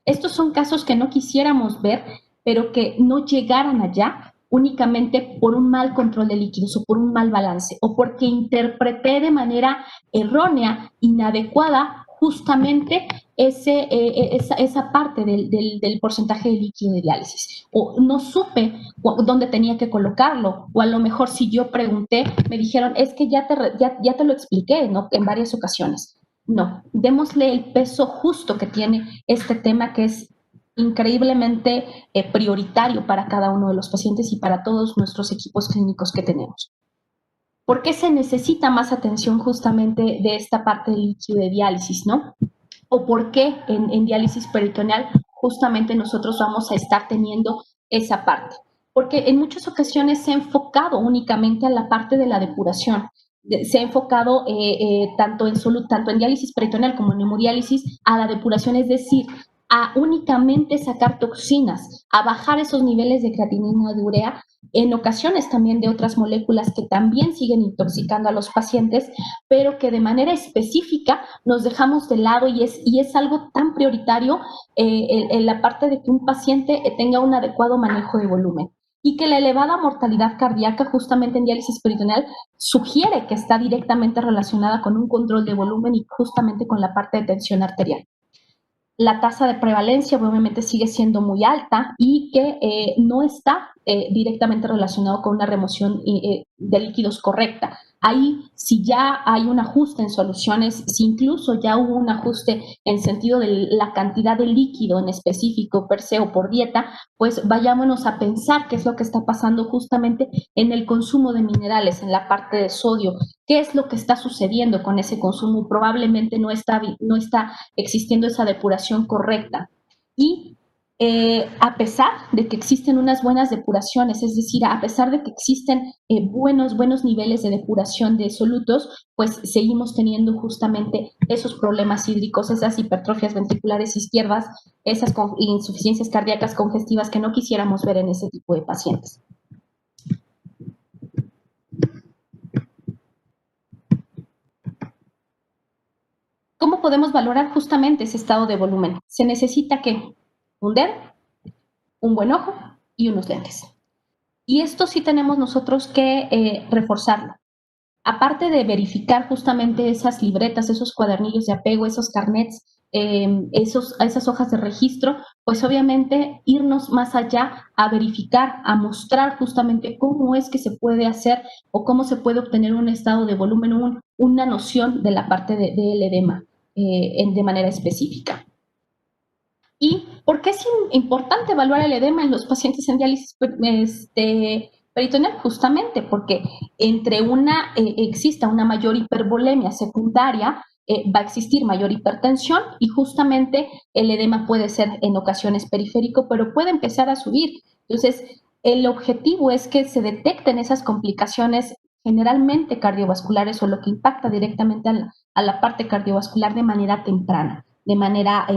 [SPEAKER 2] Estos son casos que no quisiéramos ver, pero que no llegaran allá únicamente por un mal control de líquidos o por un mal balance o porque interpreté de manera errónea, inadecuada, justamente esa parte del porcentaje de líquido de diálisis. O no supe dónde tenía que colocarlo, o a lo mejor si yo pregunté, me dijeron, es que ya te lo expliqué, ¿no? En varias ocasiones. No, démosle el peso justo que tiene este tema, que es increíblemente prioritario para cada uno de los pacientes y para todos nuestros equipos clínicos que tenemos. ¿Por qué se necesita más atención justamente de esta parte del líquido de diálisis, no? ¿O por qué en diálisis peritoneal justamente nosotros vamos a estar teniendo esa parte? Porque en muchas ocasiones se ha enfocado únicamente a la parte de la depuración. Se ha enfocado tanto en diálisis peritoneal como en hemodiálisis a la depuración, es decir, a únicamente sacar toxinas, a bajar esos niveles de creatinina, de urea, en ocasiones también de otras moléculas que también siguen intoxicando a los pacientes, pero que de manera específica nos dejamos de lado y es algo tan prioritario en la parte de que un paciente tenga un adecuado manejo de volumen y que la elevada mortalidad cardíaca justamente en diálisis peritoneal sugiere que está directamente relacionada con un control de volumen y justamente con la parte de tensión arterial. La tasa de prevalencia obviamente sigue siendo muy alta y que no está directamente relacionado con una remoción de líquidos correcta. Ahí, si ya hay un ajuste en soluciones, si incluso ya hubo un ajuste en sentido de la cantidad de líquido en específico per se o por dieta, pues vayámonos a pensar qué es lo que está pasando justamente en el consumo de minerales, en la parte de sodio, qué es lo que está sucediendo con ese consumo. Probablemente no está existiendo esa depuración correcta. Y a pesar de que existen unas buenas depuraciones, es decir, a pesar de que existen buenos niveles de depuración de solutos, pues seguimos teniendo justamente esos problemas hídricos, esas hipertrofias ventriculares izquierdas, esas insuficiencias cardíacas congestivas que no quisiéramos ver en ese tipo de pacientes. ¿Cómo podemos valorar justamente ese estado de volumen? Se necesita que un dedo, un buen ojo y unos lentes. Y esto sí tenemos nosotros que reforzarlo. Aparte de verificar justamente esas libretas, esos cuadernillos de apego, esos carnets, esas hojas de registro, pues obviamente irnos más allá a verificar, a mostrar justamente cómo es que se puede hacer o cómo se puede obtener un estado de volumen, una noción de la parte del edema de manera específica. ¿Y por qué es importante evaluar el edema en los pacientes en diálisis peritoneal? Justamente porque entre exista una mayor hipervolemia secundaria, va a existir mayor hipertensión y justamente el edema puede ser en ocasiones periférico, pero puede empezar a subir. Entonces, el objetivo es que se detecten esas complicaciones generalmente cardiovasculares o lo que impacta directamente a la parte cardiovascular de manera temprana, de manera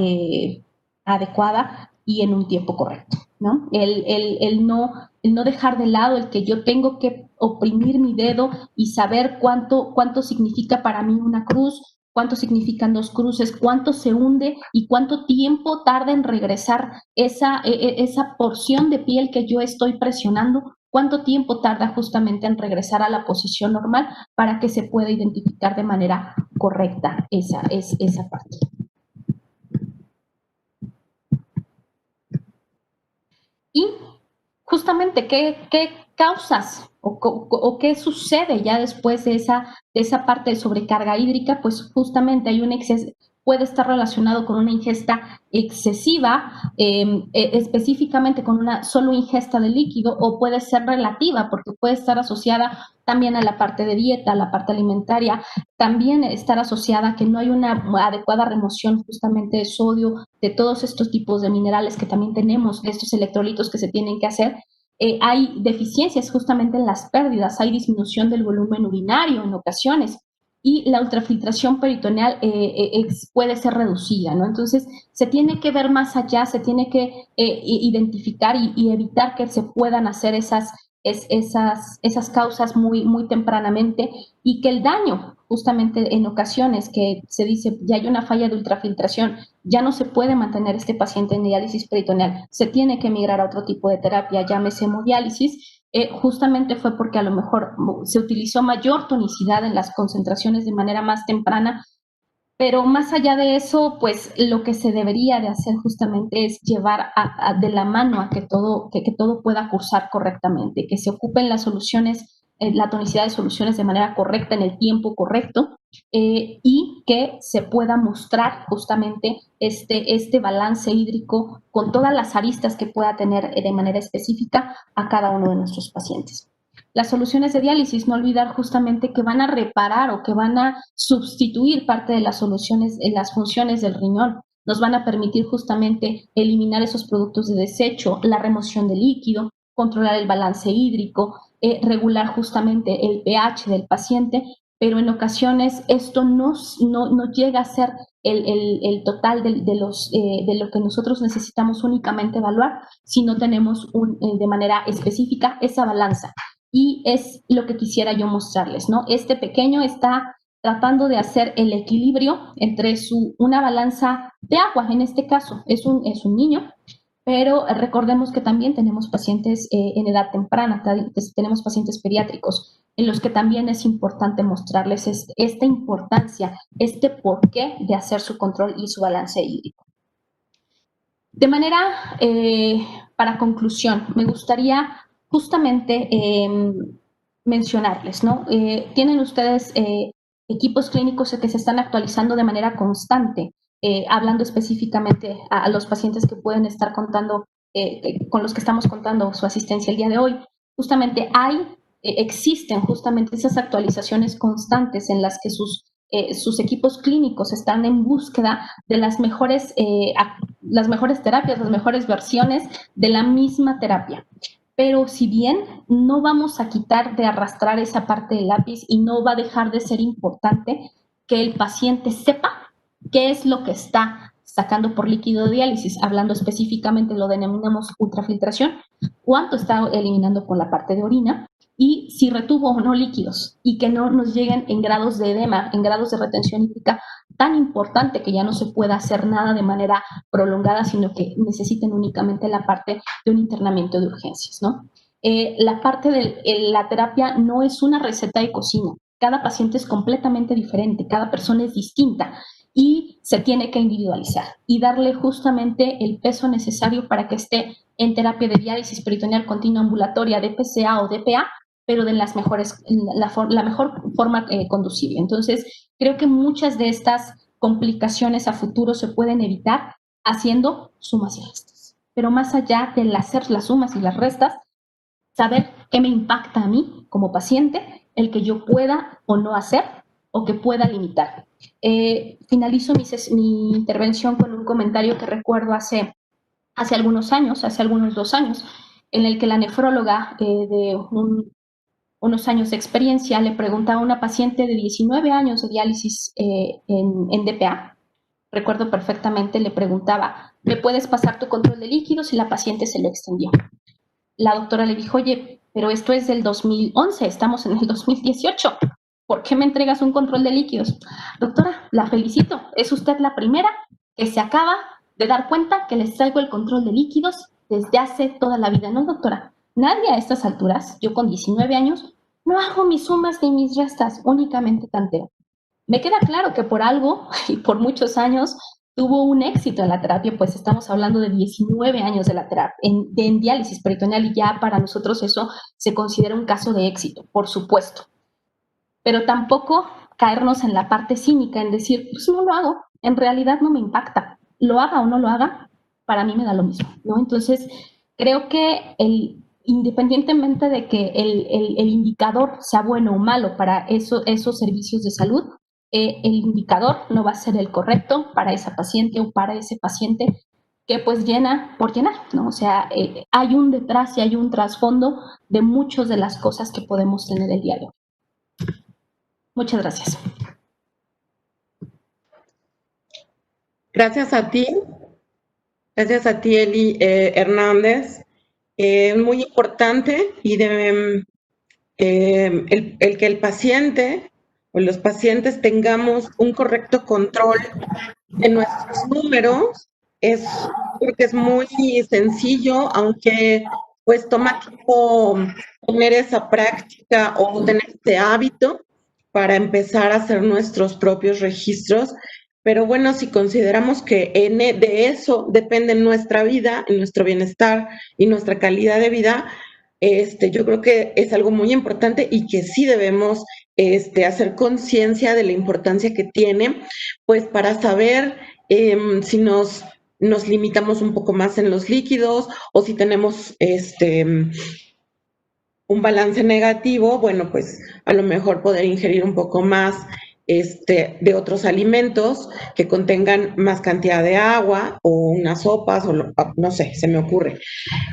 [SPEAKER 2] adecuada y en un tiempo correcto, ¿no? El no dejar de lado el que yo tengo que oprimir mi dedo y saber cuánto significa para mí una cruz, cuánto significan dos cruces, cuánto se hunde y cuánto tiempo tarda en regresar esa porción de piel que yo estoy presionando, cuánto tiempo tarda justamente en regresar a la posición normal para que se pueda identificar de manera correcta esa parte. Y justamente qué causas o qué sucede ya después de esa parte de sobrecarga hídrica, pues justamente hay un exceso, puede estar relacionado con una ingesta excesiva, específicamente con una solo ingesta de líquido, o puede ser relativa, porque puede estar asociada también a la parte de dieta, a la parte alimentaria, también estar asociada a que no hay una adecuada remoción justamente de sodio, de todos estos tipos de minerales que también tenemos, de estos electrolitos que se tienen que hacer. Hay deficiencias justamente en las pérdidas, hay disminución del volumen urinario en ocasiones y la ultrafiltración peritoneal puede ser reducida, ¿no? Entonces, se tiene que ver más allá, se tiene que identificar y evitar que se puedan hacer esas causas muy tempranamente y que el daño, justamente en ocasiones que se dice ya hay una falla de ultrafiltración, ya no se puede mantener este paciente en diálisis peritoneal, se tiene que migrar a otro tipo de terapia, llámese hemodiálisis, justamente fue porque a lo mejor se utilizó mayor tonicidad en las concentraciones de manera más temprana, pero más allá de eso, pues lo que se debería de hacer justamente es llevar de la mano a que todo pueda cursar correctamente, que se ocupen las soluciones, la tonicidad de soluciones de manera correcta, en el tiempo correcto, y que se pueda mostrar justamente este balance hídrico con todas las aristas que pueda tener de manera específica a cada uno de nuestros pacientes. Las soluciones de diálisis, no olvidar justamente que van a reparar o que van a sustituir parte de las soluciones, las funciones del riñón. Nos van a permitir justamente eliminar esos productos de desecho, la remoción de líquido, controlar el balance hídrico, regular justamente el pH del paciente, pero en ocasiones esto no llega a ser el total de lo que nosotros necesitamos únicamente evaluar si no tenemos de manera específica esa balanza. Y es lo que quisiera yo mostrarles, ¿no? Este pequeño está tratando de hacer el equilibrio entre una balanza de agua, en este caso, es un niño, pero recordemos que también tenemos pacientes en edad temprana, tenemos pacientes pediátricos, en los que también es importante mostrarles esta importancia, este porqué de hacer su control y su balance hídrico. De manera, para conclusión, me gustaría justamente mencionarles, ¿no? Tienen ustedes equipos clínicos que se están actualizando de manera constante, hablando específicamente a los pacientes que pueden estar contando, con los que estamos contando su asistencia el día de hoy. Justamente existen justamente esas actualizaciones constantes en las que sus equipos clínicos están en búsqueda de las mejores terapias, las mejores versiones de la misma terapia. Pero si bien no vamos a quitar de arrastrar esa parte del lápiz y no va a dejar de ser importante que el paciente sepa qué es lo que está sacando por líquido de diálisis, hablando específicamente, lo denominamos ultrafiltración, cuánto está eliminando por la parte de orina y si retuvo o no líquidos y que no nos lleguen en grados de edema, en grados de retención hídrica tan importante que ya no se pueda hacer nada de manera prolongada, sino que necesiten únicamente la parte de un internamiento de urgencias, ¿no? La parte de la terapia no es una receta de cocina. Cada paciente es completamente diferente, cada persona es distinta y se tiene que individualizar y darle justamente el peso necesario para que esté en terapia de diálisis peritoneal continua ambulatoria, DPCA o DPA, pero de las mejores, la mejor forma conducible. Entonces, creo que muchas de estas complicaciones a futuro se pueden evitar haciendo sumas y restas. Pero más allá de hacer las sumas y las restas, saber qué me impacta a mí como paciente, el que yo pueda o no hacer o que pueda limitar. Finalizo mi intervención con un comentario que recuerdo hace algunos años, hace algunos 2 años, en el que la nefróloga de unos años de experiencia le preguntaba a una paciente de 19 años de diálisis en DPA. Recuerdo perfectamente, le preguntaba, ¿me puedes pasar tu control de líquidos? Y la paciente se lo extendió. La doctora le dijo, oye, pero esto es del 2011, estamos en el 2018. ¿Por qué me entregas un control de líquidos? Doctora, la felicito. Es usted la primera que se acaba de dar cuenta que les traigo el control de líquidos desde hace toda la vida. No, doctora. Nadie a estas alturas, yo con 19 años, no hago mis sumas ni mis restas, únicamente tanteo. Me queda claro que por algo y por muchos años tuvo un éxito en la terapia, pues estamos hablando de 19 años de la terapia, en diálisis peritoneal, y ya para nosotros eso se considera un caso de éxito, por supuesto. Pero tampoco caernos en la parte cínica, en decir, pues no lo hago, en realidad no me impacta, lo haga o no lo haga, para mí me da lo mismo, ¿no? Entonces, creo que independientemente de que el indicador sea bueno o malo para esos servicios de salud, el indicador no va a ser el correcto para esa paciente o para ese paciente que pues llena por llenar, ¿no? O sea, hay un detrás y hay un trasfondo de muchas de las cosas que podemos tener el día de hoy. Muchas gracias.
[SPEAKER 1] Gracias a ti. Gracias a ti, Eli Hernández. Es muy importante y el que el paciente o los pacientes tengamos un correcto control de nuestros números creo que es muy sencillo, aunque pues toma tiempo tener esa práctica o tener ese hábito para empezar a hacer nuestros propios registros. Pero bueno, si consideramos que de eso depende nuestra vida, nuestro bienestar y nuestra calidad de vida, yo creo que es algo muy importante y que sí debemos hacer conciencia de la importancia que tiene, pues para saber si nos limitamos un poco más en los líquidos o si tenemos un balance negativo, bueno, pues a lo mejor poder ingerir un poco más de otros alimentos que contengan más cantidad de agua o unas sopas o no sé, se me ocurre.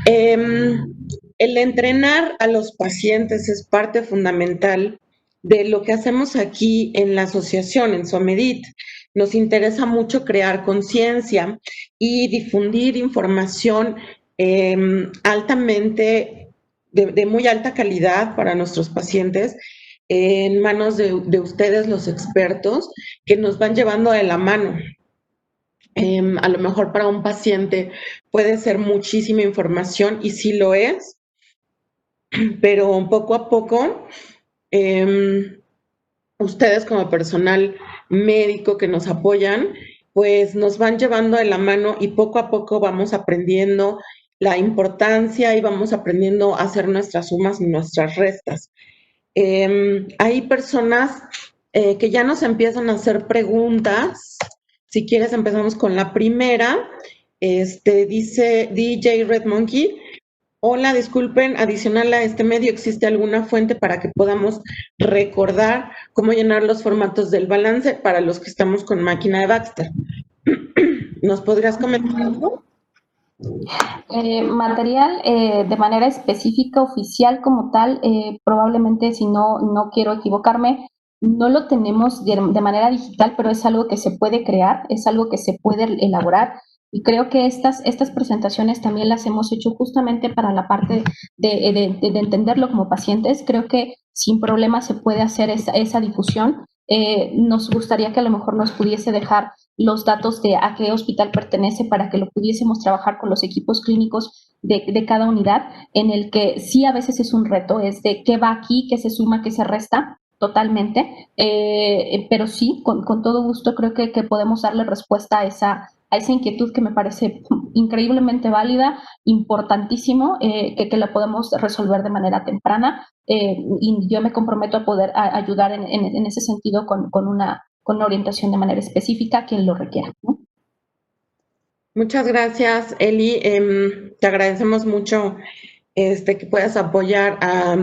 [SPEAKER 1] El entrenar a los pacientes es parte fundamental de lo que hacemos aquí en la asociación, en Somedit. Nos interesa mucho crear conciencia y difundir información altamente, de muy alta calidad para nuestros pacientes, en manos de ustedes, los expertos, que nos van llevando de la mano. A lo mejor para un paciente puede ser muchísima información y sí lo es, pero poco a poco ustedes como personal médico que nos apoyan, pues nos van llevando de la mano y poco a poco vamos aprendiendo la importancia y vamos aprendiendo a hacer nuestras sumas y nuestras restas. Hay personas que ya nos empiezan a hacer preguntas. Si quieres empezamos con la primera. Dice DJ Red Monkey: hola, disculpen, adicional a este medio, ¿existe alguna fuente para que podamos recordar cómo llenar los formatos del balance para los que estamos con máquina de Baxter? ¿Nos podrías comentar algo?
[SPEAKER 2] Material de manera específica, oficial como tal, probablemente, si no quiero equivocarme, no lo tenemos de manera digital, pero es algo que se puede crear, es algo que se puede elaborar. Y creo que estas presentaciones también las hemos hecho justamente para la parte de entenderlo como pacientes. Creo que sin problema se puede hacer esa difusión. Nos gustaría que a lo mejor nos pudiese dejar los datos de a qué hospital pertenece para que lo pudiésemos trabajar con los equipos clínicos de cada unidad, en el que sí a veces es un reto, es de qué va aquí, qué se suma, qué se resta, totalmente, pero sí, con todo gusto creo que podemos darle respuesta a esa inquietud que me parece increíblemente válida, importantísimo, que la podemos resolver de manera temprana, y yo me comprometo a poder ayudar en ese sentido con una orientación de manera específica a quien lo requiera, ¿no?
[SPEAKER 1] Muchas gracias, Eli. Te agradecemos mucho que puedas apoyar a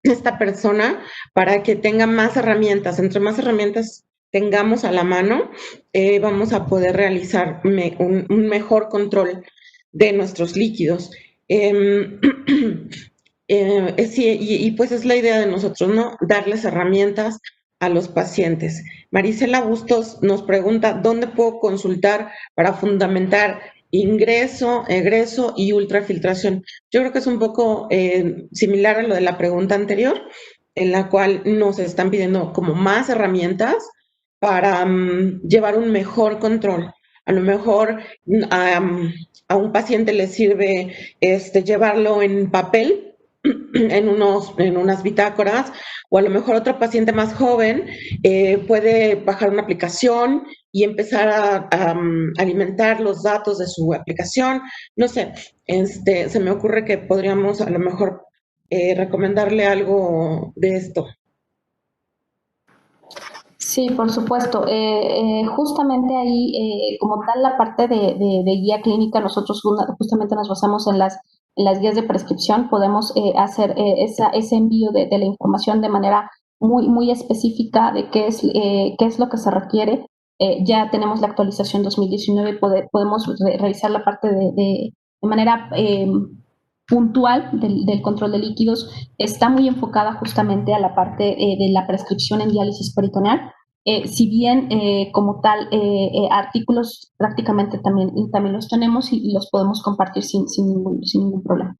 [SPEAKER 1] esta persona para que tenga más herramientas. Entre más herramientas tengamos a la mano, vamos a poder realizar un mejor control de nuestros líquidos. Sí, y pues es la idea de nosotros, ¿no? Darles herramientas a los pacientes. Marisela Bustos nos pregunta: ¿dónde puedo consultar para fundamentar ingreso, egreso y ultrafiltración? Yo creo que es un poco similar a lo de la pregunta anterior, en la cual nos están pidiendo como más herramientas para llevar un mejor control. A lo mejor a un paciente le sirve llevarlo en papel, en unas bitácoras, o a lo mejor otro paciente más joven puede bajar una aplicación y empezar a alimentar los datos de su aplicación. No sé, se me ocurre que podríamos a lo mejor recomendarle algo de esto.
[SPEAKER 2] Sí, por supuesto. Justamente ahí, como tal, la parte de guía clínica, nosotros justamente nos basamos en las guías de prescripción. Podemos hacer ese envío de la información de manera muy específica de qué es lo que se requiere. Ya tenemos la actualización 2019 y podemos revisar la parte de manera puntual del control de líquidos. Está muy enfocada justamente a la parte de la prescripción en diálisis peritoneal. Si bien como tal artículos prácticamente también los tenemos y los podemos compartir sin ningún problema.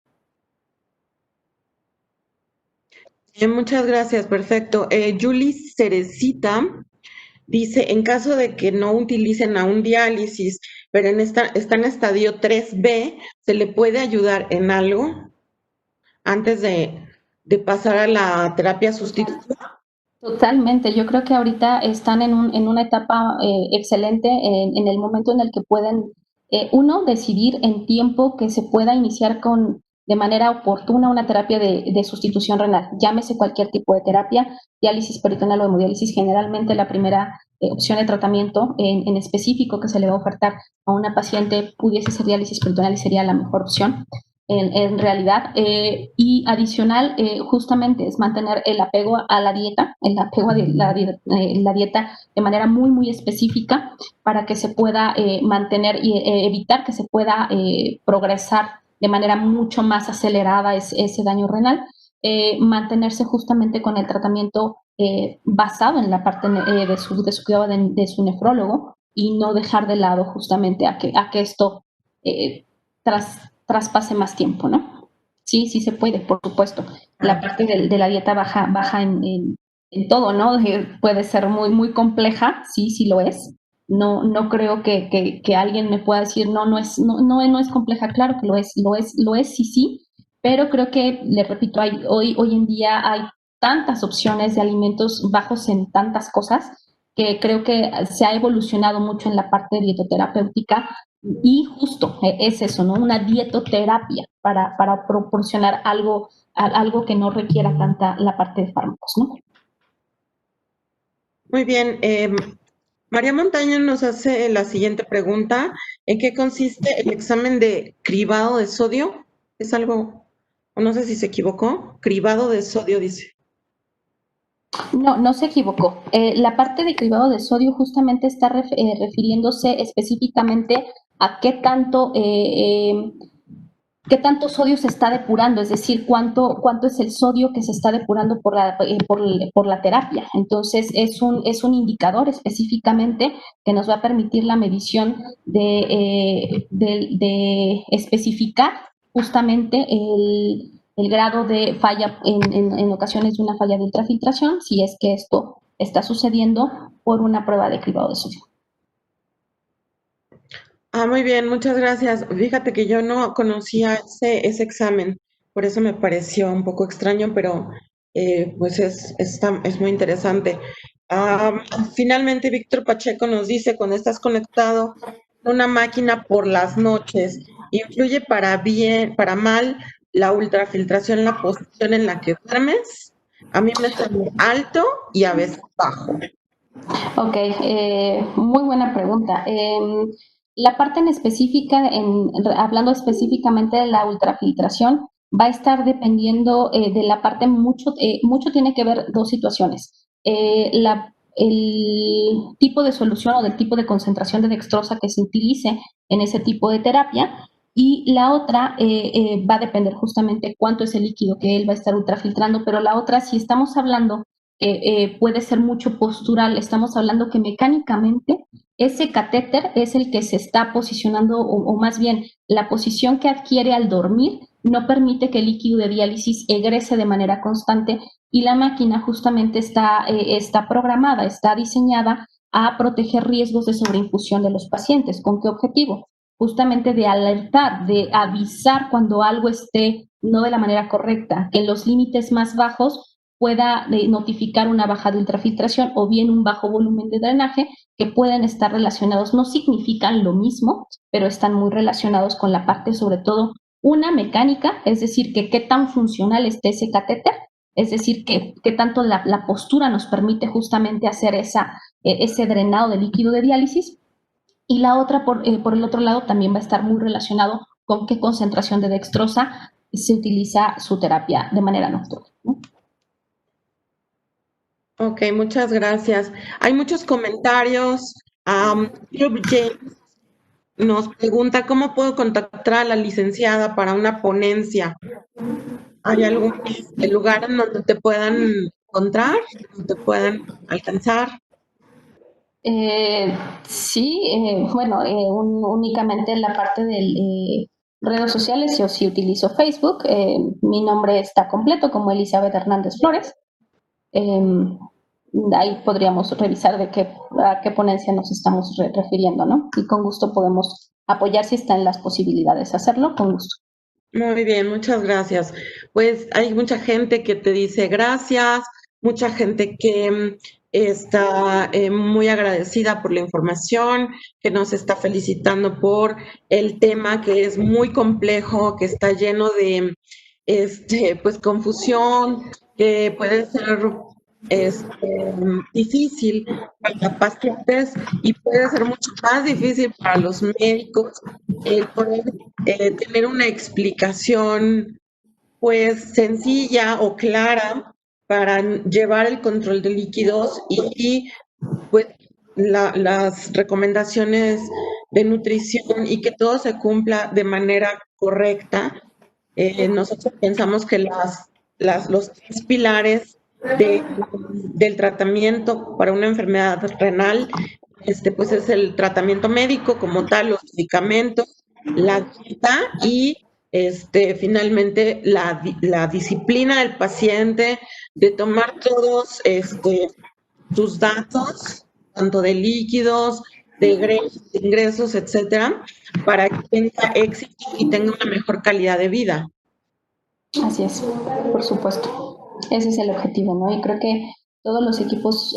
[SPEAKER 1] Muchas gracias, perfecto. Julie Cerecita dice, en caso de que no utilicen aún diálisis, pero está en estadio 3B, ¿se le puede ayudar en algo antes de pasar a la terapia sustitutiva?
[SPEAKER 2] Totalmente, yo creo que ahorita están en una etapa excelente en el momento en el que pueden, uno, decidir en tiempo que se pueda iniciar de manera oportuna una terapia de sustitución renal, llámese cualquier tipo de terapia, diálisis peritoneal o hemodiálisis, generalmente la primera opción de tratamiento en específico que se le va a ofertar a una paciente pudiese ser diálisis peritoneal y sería la mejor opción en realidad. Y adicional, justamente es mantener el apego a la dieta, el apego a la dieta de manera muy específica para que se pueda mantener y evitar que se pueda progresar de manera mucho más acelerada ese daño renal. Mantenerse justamente con el tratamiento basado en la parte de su cuidado de su nefrólogo y no dejar de lado justamente a que esto traspase más tiempo, ¿no? Sí, sí se puede, por supuesto. La parte de la dieta baja en todo, ¿no? Puede ser muy compleja, sí lo es. No creo que alguien me pueda decir, no es compleja, claro que lo es, sí, pero creo que, le repito, hoy en día hay tantas opciones de alimentos bajos en tantas cosas que creo que se ha evolucionado mucho en la parte dietoterapéutica y justo es eso, ¿no? Una dietoterapia para proporcionar algo que no requiera tanta la parte de fármacos, ¿no?
[SPEAKER 1] Muy bien. María Montaño nos hace la siguiente pregunta. ¿En qué consiste el examen de cribado de sodio? Es algo, o no sé si se equivocó. Cribado de sodio, dice.
[SPEAKER 2] No se equivocó. La parte de cribado de sodio justamente está refiriéndose específicamente a qué tanto sodio se está depurando, es decir, cuánto es el sodio que se está depurando por la terapia. Entonces, es un indicador específicamente que nos va a permitir la medición de especificar justamente el grado de falla, en ocasiones de una falla de ultrafiltración, si es que esto está sucediendo por una prueba de cribado de sodio.
[SPEAKER 1] Muy bien, muchas gracias. Fíjate que yo no conocía ese examen, por eso me pareció un poco extraño, pero pues es muy interesante. Finalmente, Víctor Pacheco nos dice, cuando estás conectado a una máquina por las noches, ¿influye para bien, para mal la ultrafiltración en la posición en la que duermes? A mí me sale alto y a veces bajo.
[SPEAKER 2] Ok, muy buena pregunta. La parte en específica, hablando específicamente de la ultrafiltración, va a estar dependiendo de la parte, mucho tiene que ver dos situaciones. El tipo de solución o del tipo de concentración de dextrosa que se utilice en ese tipo de terapia, y la otra va a depender justamente cuánto es el líquido que él va a estar ultrafiltrando, pero la otra, si estamos hablando puede ser mucho postural. Estamos hablando que mecánicamente ese catéter es el que se está posicionando, o más bien la posición que adquiere al dormir no permite que el líquido de diálisis egrese de manera constante, y la máquina justamente está programada, está diseñada a proteger riesgos de sobreinfusión de los pacientes. ¿Con qué objetivo? Justamente de alertar, de avisar cuando algo esté no de la manera correcta, que en los límites más bajos pueda notificar una baja de ultrafiltración o bien un bajo volumen de drenaje, que pueden estar relacionados, no significan lo mismo, pero están muy relacionados con la parte, sobre todo, una mecánica, es decir, que qué tan funcional esté ese catéter, es decir, que tanto la postura nos permite justamente hacer ese drenado de líquido de diálisis, y la otra, por el otro lado, también va a estar muy relacionado con qué concentración de dextrosa se utiliza su terapia de manera nocturna, ¿no?
[SPEAKER 1] Ok, muchas gracias. Hay muchos comentarios. Club James nos pregunta cómo puedo contactar a la licenciada para una ponencia. ¿Hay algún lugar en donde te puedan encontrar, donde te puedan alcanzar?
[SPEAKER 2] Sí, bueno, únicamente en la parte de redes sociales, yo sí utilizo Facebook. Mi nombre está completo como Elizabeth Hernández Flores. Ahí podríamos revisar a qué ponencia nos estamos refiriendo, ¿no? Y con gusto podemos apoyar si están las posibilidades de hacerlo, con gusto.
[SPEAKER 1] Muy bien, muchas gracias. Pues hay mucha gente que te dice gracias, mucha gente que está muy agradecida por la información, que nos está felicitando por el tema que es muy complejo, que está lleno de pues confusión, que puede ser difícil para pacientes y puede ser mucho más difícil para los médicos el poder tener una explicación pues sencilla o clara para llevar el control de líquidos y pues las recomendaciones de nutrición y que todo se cumpla de manera correcta. Nosotros pensamos que los tres pilares del tratamiento para una enfermedad renal, pues es el tratamiento médico como tal, los medicamentos, la dieta y finalmente la disciplina del paciente de tomar todos sus datos, tanto de líquidos, de ingresos, etcétera, para que tenga éxito y tenga una mejor calidad de vida.
[SPEAKER 2] Así es, por supuesto. Ese es el objetivo, ¿no? Y creo que todos los equipos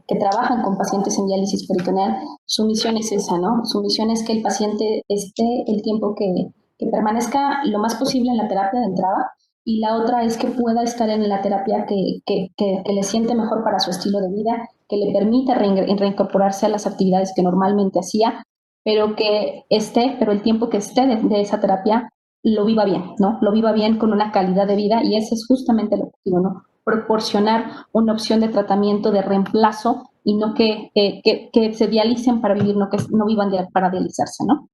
[SPEAKER 2] que trabajan con pacientes en diálisis peritoneal, su misión es esa, ¿no? Su misión es que el paciente esté el tiempo que permanezca lo más posible en la terapia de entrada, y la otra es que pueda estar en la terapia que le siente mejor para su estilo de vida, que le permita reincorporarse a las actividades que normalmente hacía, pero el tiempo que esté de esa terapia lo viva bien, ¿no? Lo viva bien con una calidad de vida, y ese es justamente el objetivo, ¿no? Proporcionar una opción de tratamiento de reemplazo y no que se dialicen para vivir, no que no vivan para dializarse, ¿no?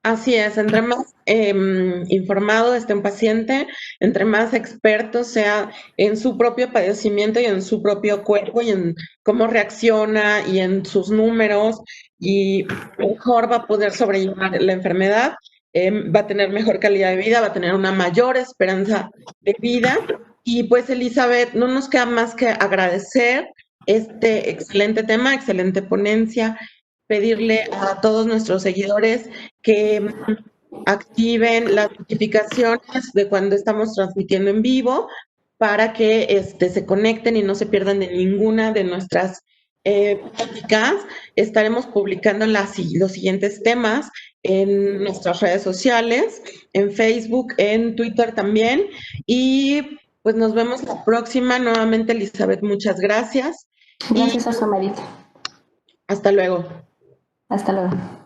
[SPEAKER 1] Así es, entre más informado esté un paciente, entre más experto sea en su propio padecimiento y en su propio cuerpo y en cómo reacciona y en sus números, y mejor va a poder sobrellevar la enfermedad, va a tener mejor calidad de vida, va a tener una mayor esperanza de vida. Y pues Elizabeth, no nos queda más que agradecer este excelente tema, excelente ponencia, pedirle a todos nuestros seguidores que activen las notificaciones de cuando estamos transmitiendo en vivo para que se conecten y no se pierdan de ninguna de nuestras pláticas. Estaremos publicando los siguientes temas en nuestras redes sociales, en Facebook, en Twitter también. Y pues nos vemos la próxima. Nuevamente, Elizabeth, muchas gracias.
[SPEAKER 2] Gracias a su mérito.
[SPEAKER 1] Hasta luego.
[SPEAKER 2] Hasta luego.